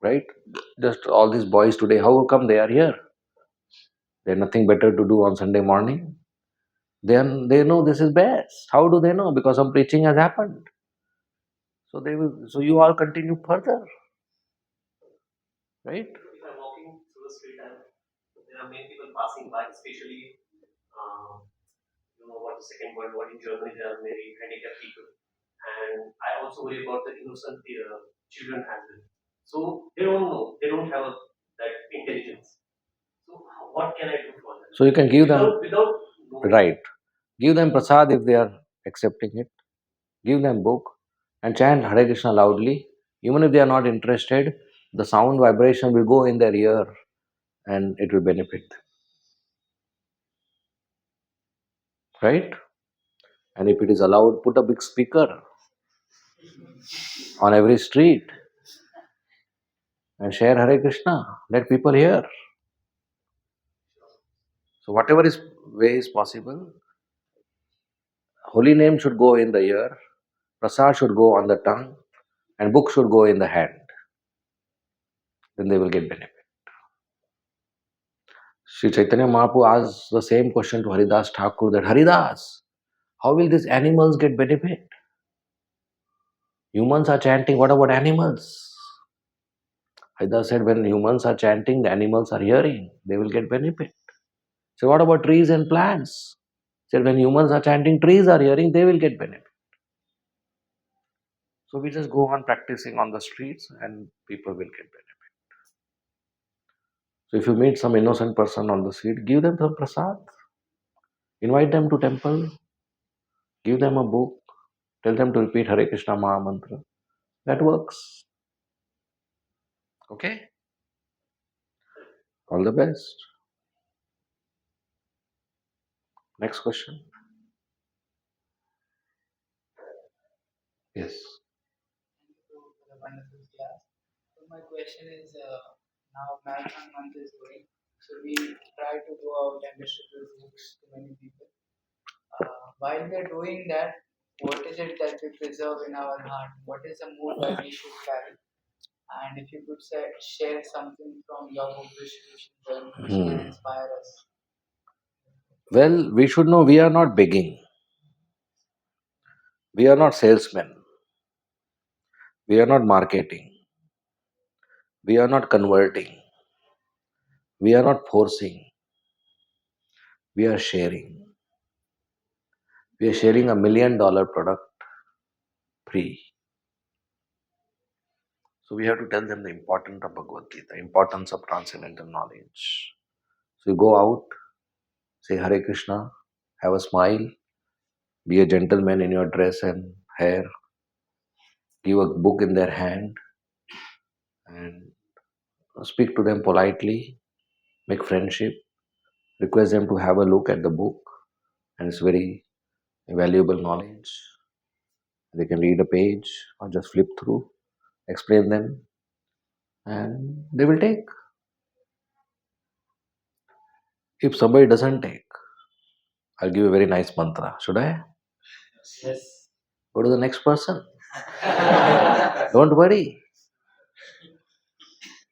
Right? Just all these boys today, how come they are here? They have nothing better to do on Sunday morning. They know this is best. How do they know? Because some preaching has happened. So they will. So you all continue further, right? If I'm walking through the street and there are many people passing by, especially what the second world war in Germany, there are many handicapped people, and I also worry about the innocent children as well. So they don't know, they don't have that intelligence. So what can I do for them? So you can give them Without knowing. right. Give them prasad if they are accepting it. Give them book and chant Hare Krishna loudly. Even if they are not interested, the sound vibration will go in their ear and it will benefit them. Right? And if it is allowed, put a big speaker on every street and share Hare Krishna. Let people hear. So whatever is way is possible, holy name should go in the ear, prasad should go on the tongue, and book should go in the hand. Then they will get benefit. Sri Chaitanya Mahaprabhu asked the same question to Haridas Thakur that Haridas, how will these animals get benefit? Humans are chanting, what about animals? Haridas said, when humans are chanting, the animals are hearing, they will get benefit. So what about trees and plants? Said when humans are chanting, trees are hearing, they will get benefit. So we just go on practicing on the streets and people will get benefit. So if you meet some innocent person on the street, give them some prasad, invite them to temple, give them a book, tell them to repeat Hare Krishna Maha Mantra. That works. Okay? All the best. Next question. Yes. For the wonderful class. So my question is, now marathon month is going, so we try to go out and distribute books to many people. While we are doing that, what is it that we preserve in our heart? What is the mood that we should carry? And if you could say, share something from your book distribution journey which can Hmm. inspire us. Well, we should know we are not begging. We are not salesmen. We are not marketing. We are not converting. We are not forcing. We are sharing. We are sharing $1 million product free. So we have to tell them the importance of Bhagavad Gita, importance of transcendental knowledge. So you go out, say Hare Krishna, have a smile, be a gentleman in your dress and hair, give a book in their hand, and speak to them politely, make friendship, request them to have a look at the book, and it's very valuable knowledge. They can read a page or just flip through, explain them, and they will take. If somebody doesn't take, I'll give a very nice mantra. Should I? Yes. Go to the next person. Don't worry.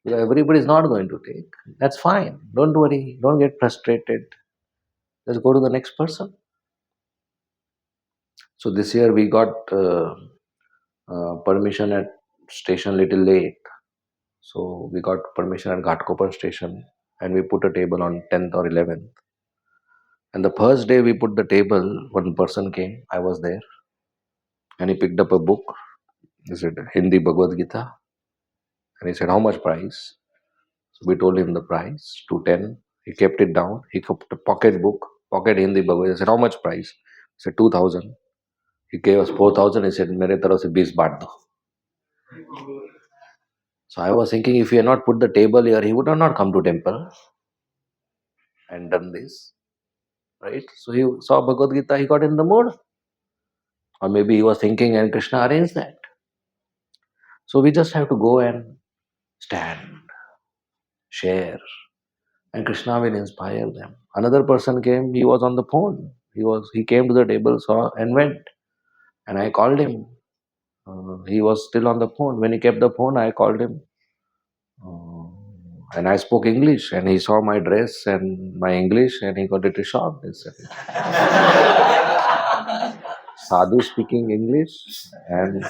Because everybody is not going to take. That's fine. Don't worry. Don't get frustrated. Just go to the next person. So this year we got permission at station little late. So we got permission at Ghatkopar station and we put a table on 10th or 11th. And the first day we put the table, one person came. I was there. And he picked up a book. He said, Hindi Bhagavad Gita. And he said, how much price? So we told him the price, 210. He kept it down. He kept a pocket book, pocket Hindi Bhagavad. I said, how much price? He said, 2000. He gave us 4000. He said, मेरे तरफ से 20 बांट दो. So I was thinking if he had not put the table here, he would have not come to temple and done this. Right? So he saw Bhagavad Gita, he got in the mood. Or maybe he was thinking and Krishna arranged that. So we just have to go and stand, share, and Krishna will inspire them. Another person came, he was on the phone. He came to the table, saw and went. And I called him. He was still on the phone. When he kept the phone, I called him. And I spoke English, and he saw my dress and my English, and he got little shocked. He said, Sadhu speaking English, and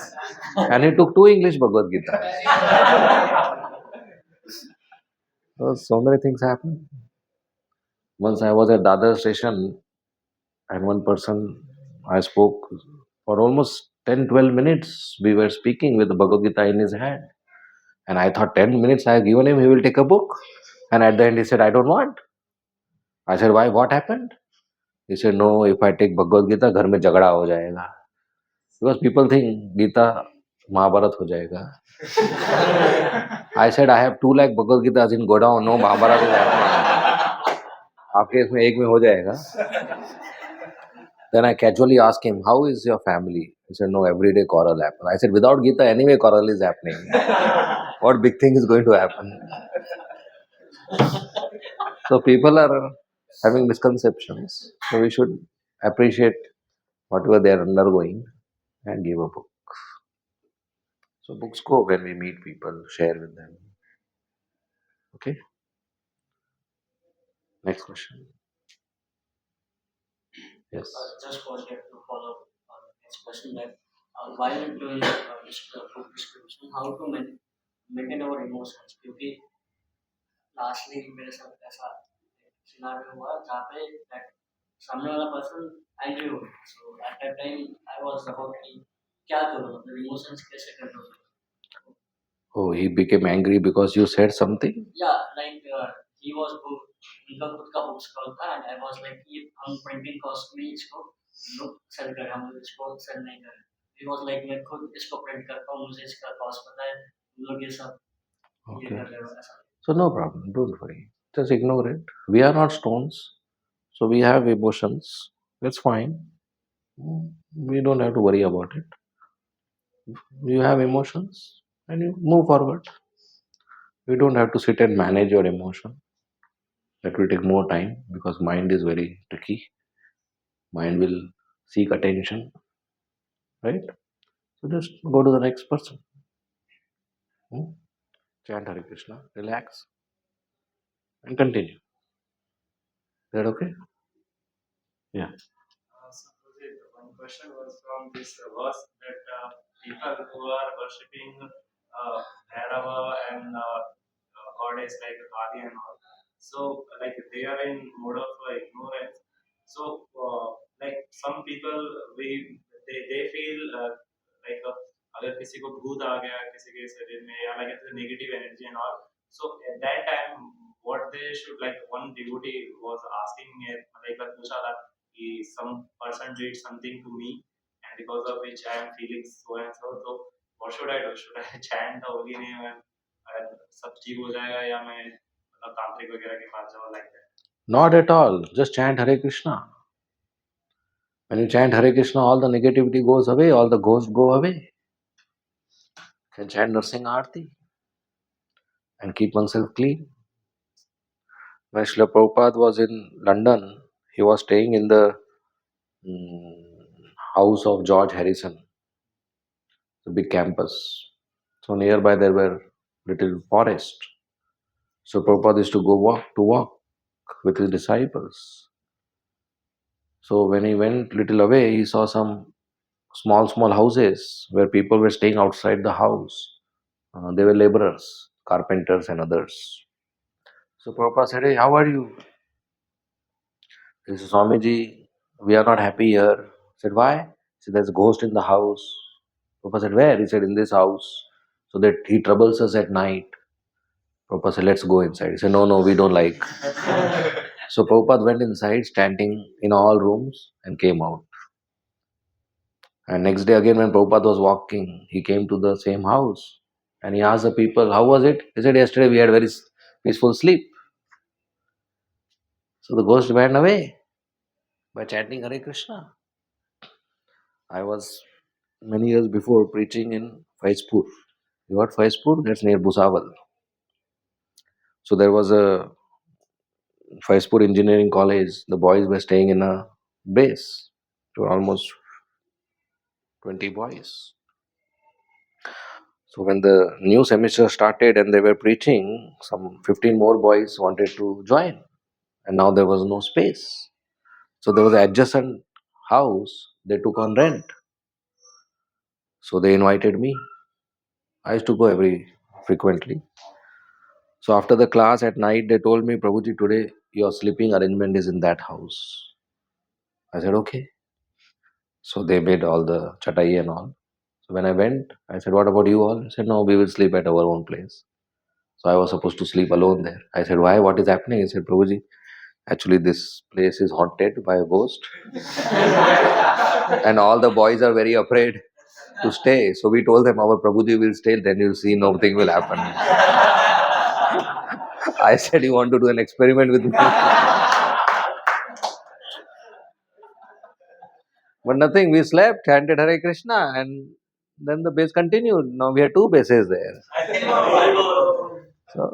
he took two English Bhagavad Gita. So many things happen. Once I was at Dadar station, and one person I spoke for almost 10-12 minutes. We were speaking with the Bhagavad Gita in his hand. And I thought 10 minutes I have given him, he will take a book. And at the end he said, I don't want. I said, why? What happened? He said, no, if I take Bhagavad Gita, घर में झगड़ा हो जाएगा. Because people think Gita Mahabharat हो जाएगा. I said, I have 2 lakh Bhagavad Gitas in Godown, no Mahabharat is happening. आपके इसमें एक में हो जाएगा. Then I casually asked him, how is your family? He said, no, everyday quarrel happens. I said, without Gita, anyway quarrel is happening. What big thing is going to happen? So people are having misconceptions. So we should appreciate whatever they are undergoing and give a book. So books go when we meet people, share with them. Okay. Next question. Yes. Just wanted to follow up on this question that while doing this book distribution, how to maintain our emotions. क्योंकि lastly मेरे साथ ऐसा scenario हुआ जहाँ पे that सामने वाला person angry हो गया. So at that time I was about क्या करूँ मतलब इमोशंस कैसे कंट्रोल करूँ? Oh, he became angry because you said something? Yeah, like he was book उनका खुद का बुक स्टॉल था एंड आई वाज लाइक ये हम प्रिंटिंग कॉस्ट में इसको लोग सेल कर हम लोग इसको सेल नहीं कर रहे। ही वाज लाइक मैं खुद इसको प्रिंट करता हूँ मुझे इसका कॉस्ट पता है तुम लोग ये सब ये Okay. कर रहे हो ऐसा। So, no problem. Don't worry. Just ignore it. We are not stones. So, we have emotions. That's fine. We don't have to worry about it. You have emotions and you move forward. You don't have to sit and manage your emotion. That will take more time because mind is very tricky. Mind will seek attention, right? So just go to the next person. Hmm? Chant Hare Krishna, relax, and continue. Is that okay? Yeah. Suppose one question was from this verse that people who are worshipping Bhairava and goddess like Kali and all, so like they are in mode of ignorance. So like some people we they feel like अगर किसी को भूत आ गया किसी के शरीर में या like negative energy and all. So at that time, what they should like one devotee was asking me like पूछा था कि some person did something to me and because of which I am feeling so and so. So what should I do? Should I chant the holy name and सब ठीक हो जाएगा या मैं मतलब तांत्रिक वगैरह के पास जाऊँ like that? Not at all. Just chant Hare Krishna. When you chant Hare Krishna, all the negativity goes away, all the ghosts go away. You can chant Narsingh Aarti and keep oneself clean. When Srila Prabhupada was in London, he was staying in the house of George Harrison, the big campus. So nearby there were little forest. So Prabhupada used to go walk with his disciples. So when he went little away, he saw some small houses where people were staying outside the house. They were laborers, carpenters, and others. So Prabhupada said, "Hey, how are you?" He said, "Swamiji, we are not happy here." He said, "Why?" He said, "There's a ghost in the house." Prabhupada said, "Where?" He said, "In this house." So that he troubles us at night. Prabhupada said, "Let's go inside." He said, "No, no, we don't like." So Prabhupada went inside, standing in all rooms, and came out. And next day again, when Prabhupada was walking, he came to the same house and he asked the people, "How was it?" He said, "Yesterday we had very peaceful sleep." So the ghost ran away by chanting Hare Krishna. I was many years before preaching in Faizpur. You heard Faizpur? That's near Bhusawal. So there was a Faizpur Engineering College. The boys were staying in a base. There were almost 20 boys. So when the new semester started and they were preaching, some 15 more boys wanted to join. And now there was no space. So there was an adjacent house they took on rent. So they invited me. I used to go every frequently. So after the class at night, they told me, "Prabhuji, today your sleeping arrangement is in that house." I said, "Okay." So they made all the chatai and all. So when I went, I said, "What about you all?" He said, "No, we will sleep at our own place." So I was supposed to sleep alone there. I said, "Why? What is happening?" He said, "Prabhuji, actually this place is haunted by a ghost and all the boys are very afraid to stay. So we told them our Prabhuji will stay, then you'll see nothing will happen." I said, "You want to do an experiment with me?" But nothing, we slept, chanted Hare Krishna, and then the base continued. Now we have two bases there. So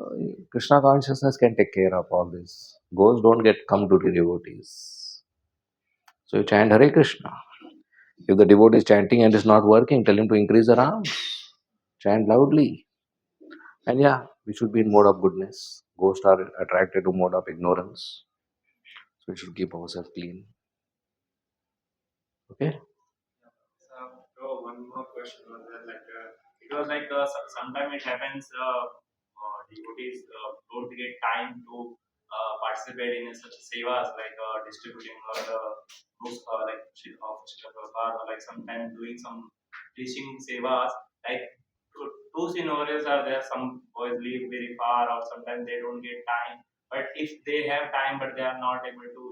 Krishna consciousness can take care of all this. Ghosts don't get come to the devotees. So you chant Hare Krishna. If the devotee is chanting and it's not working, tell him to increase the rounds. Chant loudly. And yeah, we should be in mode of goodness. Ghosts are attracted to mode of ignorance. So we should keep ourselves clean. Okay? One more question was that because sometimes it happens devotees don't get time to participate in such sevas like distributing or the books like of Shri Prabhupada or like sometimes doing some reaching sevas. Like two scenarios are there. Some boys live very far, or sometimes they don't get time. But if they have time, but they are not able to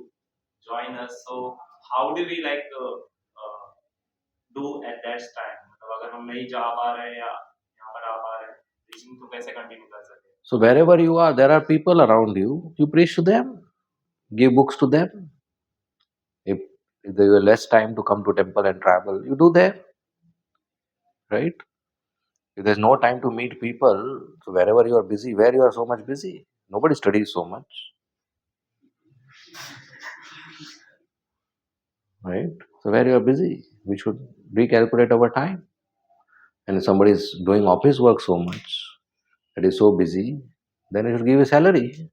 join us, so how do we like do at that time? मतलब अगर हम नहीं जा पा रहे हैं या यहाँ पर आ पा रहे हैं, टीचिंग तो कैसे कंटिन्यू कर सकते हैं? So wherever you are, there are people around you. You preach to them, give books to them. If there is less time to come to temple and travel, you do there, right? If there's no time to meet people, so wherever you are busy, where you are so much busy, nobody studies so much, right? So where you are busy, we should recalculate our time. And if somebody is doing office work so much, that is so busy, then you should give a salary.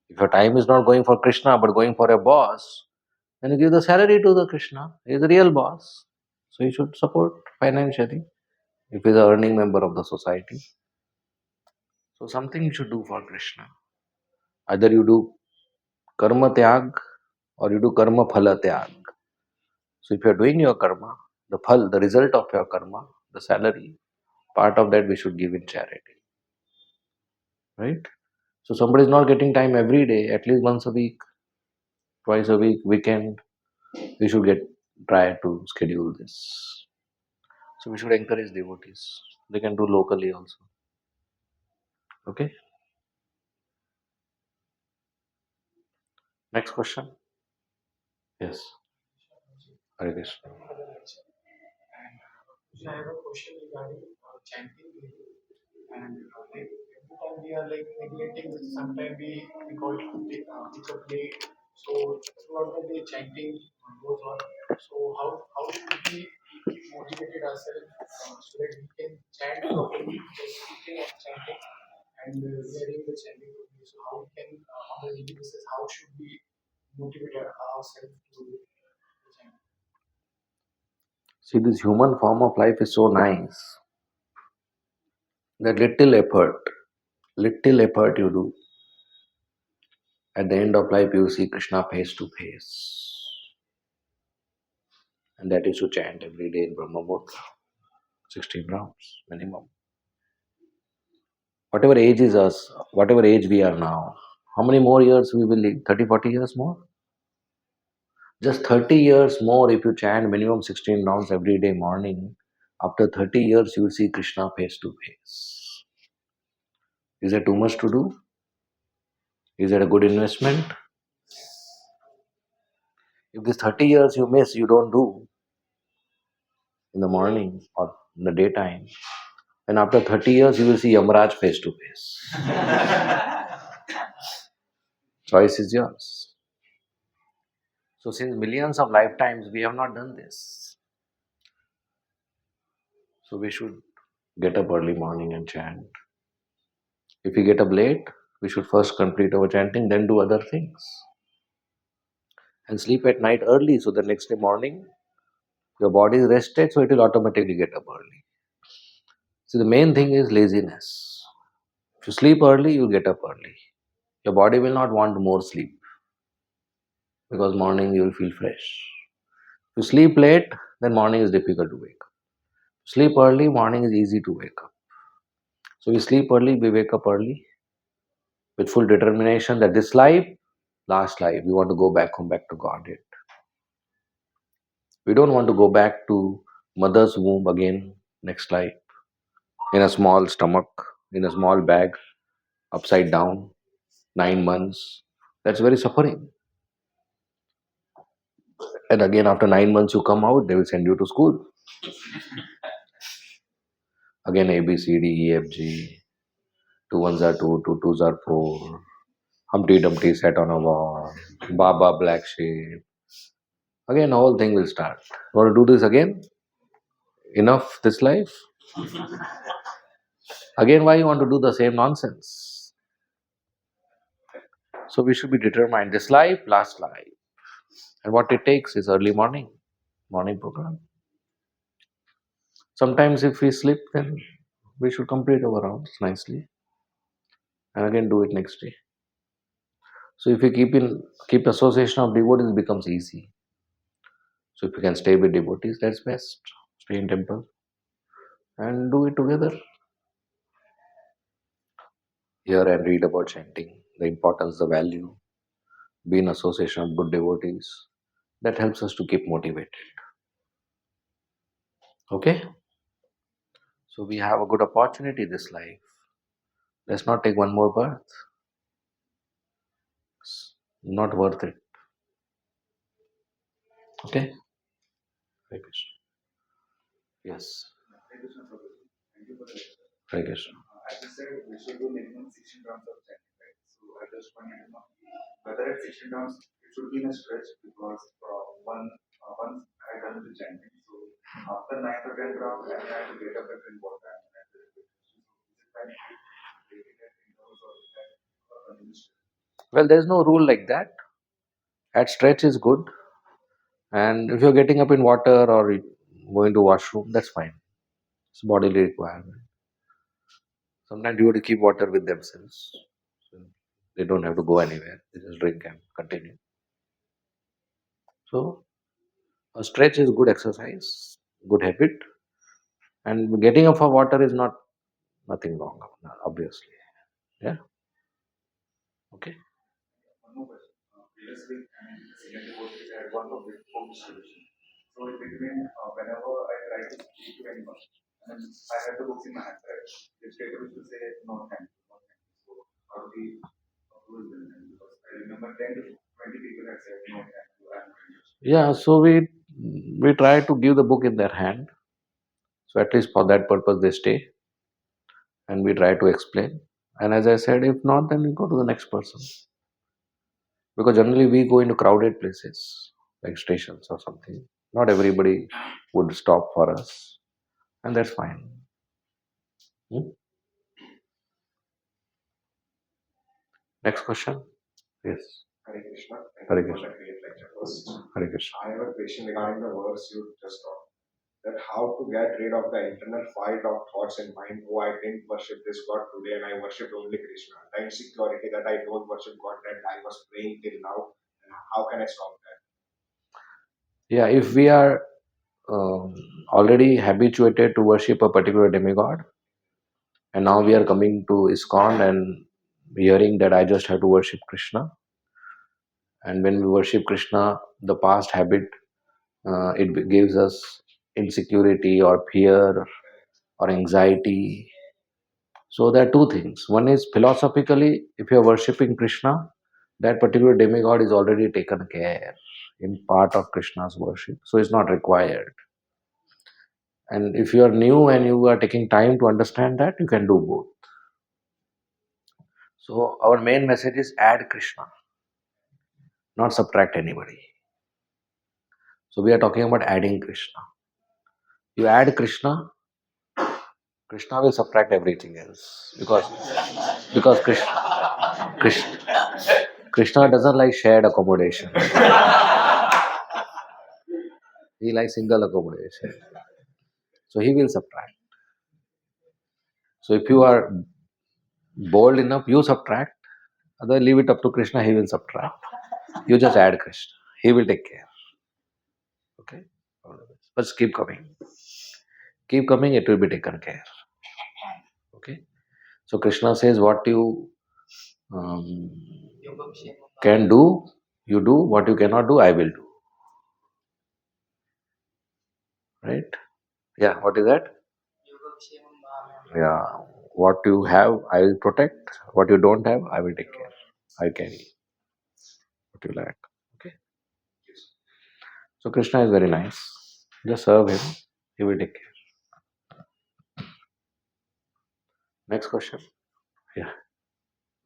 If your time is not going for Krishna but going for a boss, then you give the salary to the Krishna. He is the real boss. So you should support financially if he is an earning member of the society. So something you should do for Krishna. Either you do karma tyag or you do karma phala tyag. So if you are doing your karma, the phal, the result of your karma, the salary, part of that we should give in charity. Right? So somebody is not getting time every day, at least once a week, twice a week, weekend, we should get try to schedule this. So we should encourage devotees. They can do locally also. Okay. Next question. Yes. Hare Krishna. And I have a question regarding chanting. And like every time we are like neglecting, sometimes we got wake up late. So throughout the day, chanting goes on. So how should we keep motivated ourselves so that we can chant properly, just sitting and chanting and hearing the chanting properly. So how we can on a daily basis, how should we motivate ourselves to chant? See, this human form of life is so nice that little effort you do, at the end of life you see Krishna face to face. And that is to chant every day in Brahma Muhurta, 16 rounds minimum. Whatever age is us, whatever age we are now, how many more years we will live? 30, 40 years more? Just 30 years more if you chant minimum 16 rounds every day morning. After 30 years, you will see Krishna face to face. Is that too much to do? Is that a good investment? If this 30 years you miss, you don't do in the morning or in the daytime, then after 30 years, you will see Yamaraj face to face. Choice is yours. So, since millions of lifetimes we have not done this, so we should get up early morning and chant. If we get up late, we should first complete our chanting, then do other things. And sleep at night early so the next day morning your body is rested, so it will automatically get up early. So the main thing is laziness. If you sleep early, you get up early. Your body will not want more sleep because morning you will feel fresh. If you sleep late, then morning is difficult to wake up. Sleep early, morning is easy to wake up. So we sleep early, we wake up early with full determination that this life, last life, we want to go back home, back to Godhead. We don't want to go back to mother's womb again next life in a small stomach, in a small bag, upside down, 9 months. That's very suffering. And again, after 9 months, you come out, they will send you to school. Again, A, B, C, D, E, F, G. Two ones are two, two twos are four. Humpty Dumpty sat on a wall. Baba black sheep. Again, the whole thing will start. Want to do this again? Enough this life? Again, why you want to do the same nonsense? So we should be determined. This life, last life. And what it takes is early morning program. Sometimes if we sleep, then we should complete our rounds nicely and again do it next day. So if we keep association of devotees, it becomes easy. So if you can stay with devotees, that's best. stay in temple and do it together. Hear and read about chanting, the importance, the value, be in association of good devotees. That helps us to keep motivated. Okay? So we have a good opportunity this life. Let's not take one more birth. It's not worth it. Okay? Hare Krishna. Yes. Hare Krishna Prabhu. Thank you for the lecture. Hare Krishna. As you said, we should do minimum 16 rounds of chanting, right? So I just wanted to know whether at 16 rounds it should be in a stretch because once I done the chanting, so after 9th or 10th round, I have to get up and drink water. And I have to so is it fine to take it at intervals or is that continuous? Well, there's no rule like that. At stretch is good. And if you're getting up in water or going to washroom, that's fine. It's bodily requirement. Sometimes you have to keep water with themselves. So they don't have to go anywhere. They just drink and continue. So a stretch is good exercise, good habit. And getting up for water is not nothing wrong, obviously. Yeah. Okay. One more question. Previously, I mean, the senior devotees had one of the home solution. So in between, whenever I try to speak to anyone, I mean, I had the books in my hand, right? The stator used to say, no, thank you, no, thank you. So how do we approve them then? Because I remember 10 to 20 people had said, no, thank you, I'm interested. Yeah. So we try to give the book in their hand. So at least for that purpose they stay, and we try to explain. And as I said, if not, then we go to the next person. Because generally we go into crowded places like stations or something. Not everybody would stop for us, and that's fine. Hmm? Next question. Yes. Hare Krishna. Thank Hare you for Krishna. that great lecture first. Hare Krishna. I have a question regarding the verse you just taught. That how to get rid of the internal fight of thoughts in mind. Oh, I didn't worship this God today and I worshipped only Krishna. The insecurity that I don't worship God that I was praying till now. And how can I stop that? Yeah, if we are um, already habituated to worship a particular demigod, and now we are coming to ISKCON and hearing that I just have to worship Krishna, and when we worship Krishna, the past habit it gives us insecurity or fear or anxiety. So there are two things. One is philosophically, if you are worshipping Krishna, that particular demigod is already taken care in part of Krishna's worship, so it's not required. And if you are new and you are taking time to understand that, you can do both. So our main message is add Krishna, not subtract anybody. So we are talking about adding Krishna. You add Krishna, Krishna will subtract everything else because Krishna doesn't like shared accommodation. He likes single accommodation. So he will subtract. So if you are bold enough, you subtract. Otherwise, leave it up to Krishna. He will subtract. You just add Krishna. He will take care. Okay. But keep coming. Keep coming. It will be taken care. Okay. So Krishna says, what you um, can do, you do. What you cannot do, I will do. Right? Yeah. What is that? Yeah. What you have, I will protect. What you don't have, I will take care. I carry what you lack. Okay. So Krishna is very nice. Just serve him. He will take care. Next question. Yeah.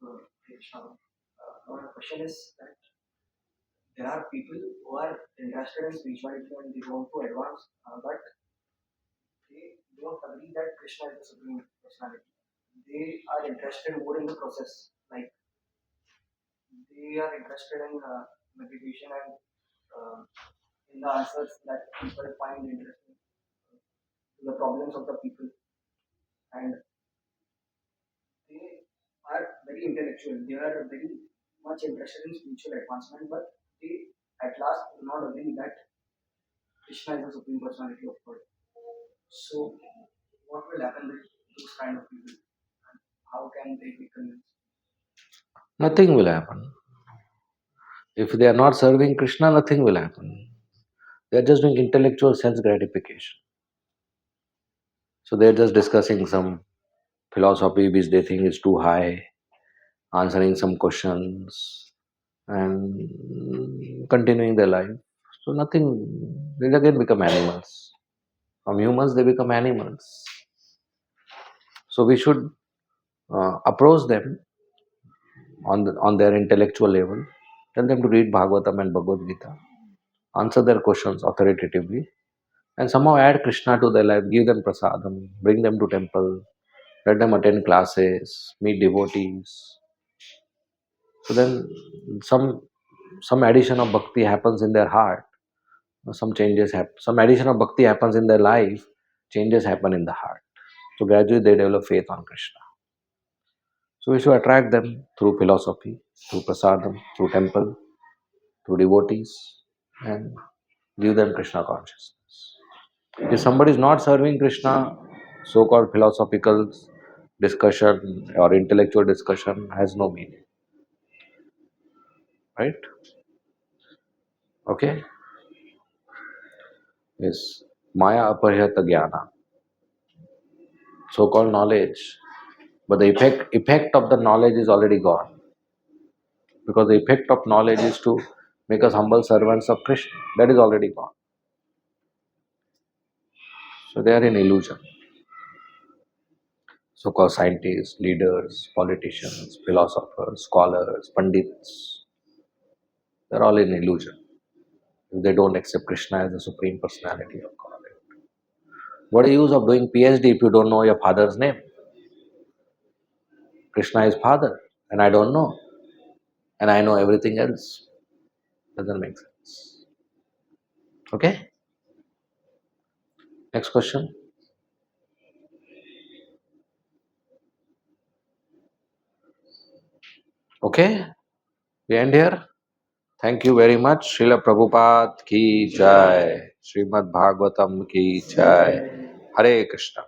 My question is that there are people who are interested in spirituality and they want to advance, but they don't agree that Krishna is the supreme personality. They are interested more in the process, like they are interested in meditation and uh, in the answers that people find interesting to the problems of the people, and they are very intellectual. They are very much interested in spiritual advancement, but they at last do not agree that Krishna is the supreme personality of God. So, what will happen with those kind of people? And how can they be convinced? Nothing will happen. If they are not serving Krishna, nothing will happen. They are just doing intellectual sense gratification. So they are just discussing some philosophy which they think is too high, answering some questions, and continuing their life. So nothing, they again become animals. From humans, they become animals. So we should approach them on their intellectual level, tell them to read Bhagavatam and Bhagavad Gita, answer their questions authoritatively, and somehow add Krishna to their life, give them prasadam, bring them to temple, let them attend classes, meet devotees. So then some addition of bhakti happens in their heart, some changes happen, some addition of bhakti happens in their life, changes happen in the heart. So gradually they develop faith on Krishna. So we should attract them through philosophy, through prasadam, through temple, through devotees, and give them Krishna consciousness. If somebody is not serving Krishna, so called philosophical discussion or intellectual discussion has no meaning. Right? Okay? Yes. Maya aparhyata jnana, so called knowledge. But the effect of the knowledge is already gone. Because the effect of knowledge is to make us humble servants of Krishna. That is already gone. So they are in illusion. So called scientists, leaders, politicians, philosophers, scholars, pandits, they're all in illusion if they don't accept Krishna as the supreme personality of God. What is the use of doing PhD if you don't know your father's name? Krishna is father, and I don't know, and I know everything else. Doesn't make sense. Okay? Next question. Okay? We end here. Thank you very much. Srila Prabhupada ki jai. Srimad Bhagavatam ki jai. Hare Krishna.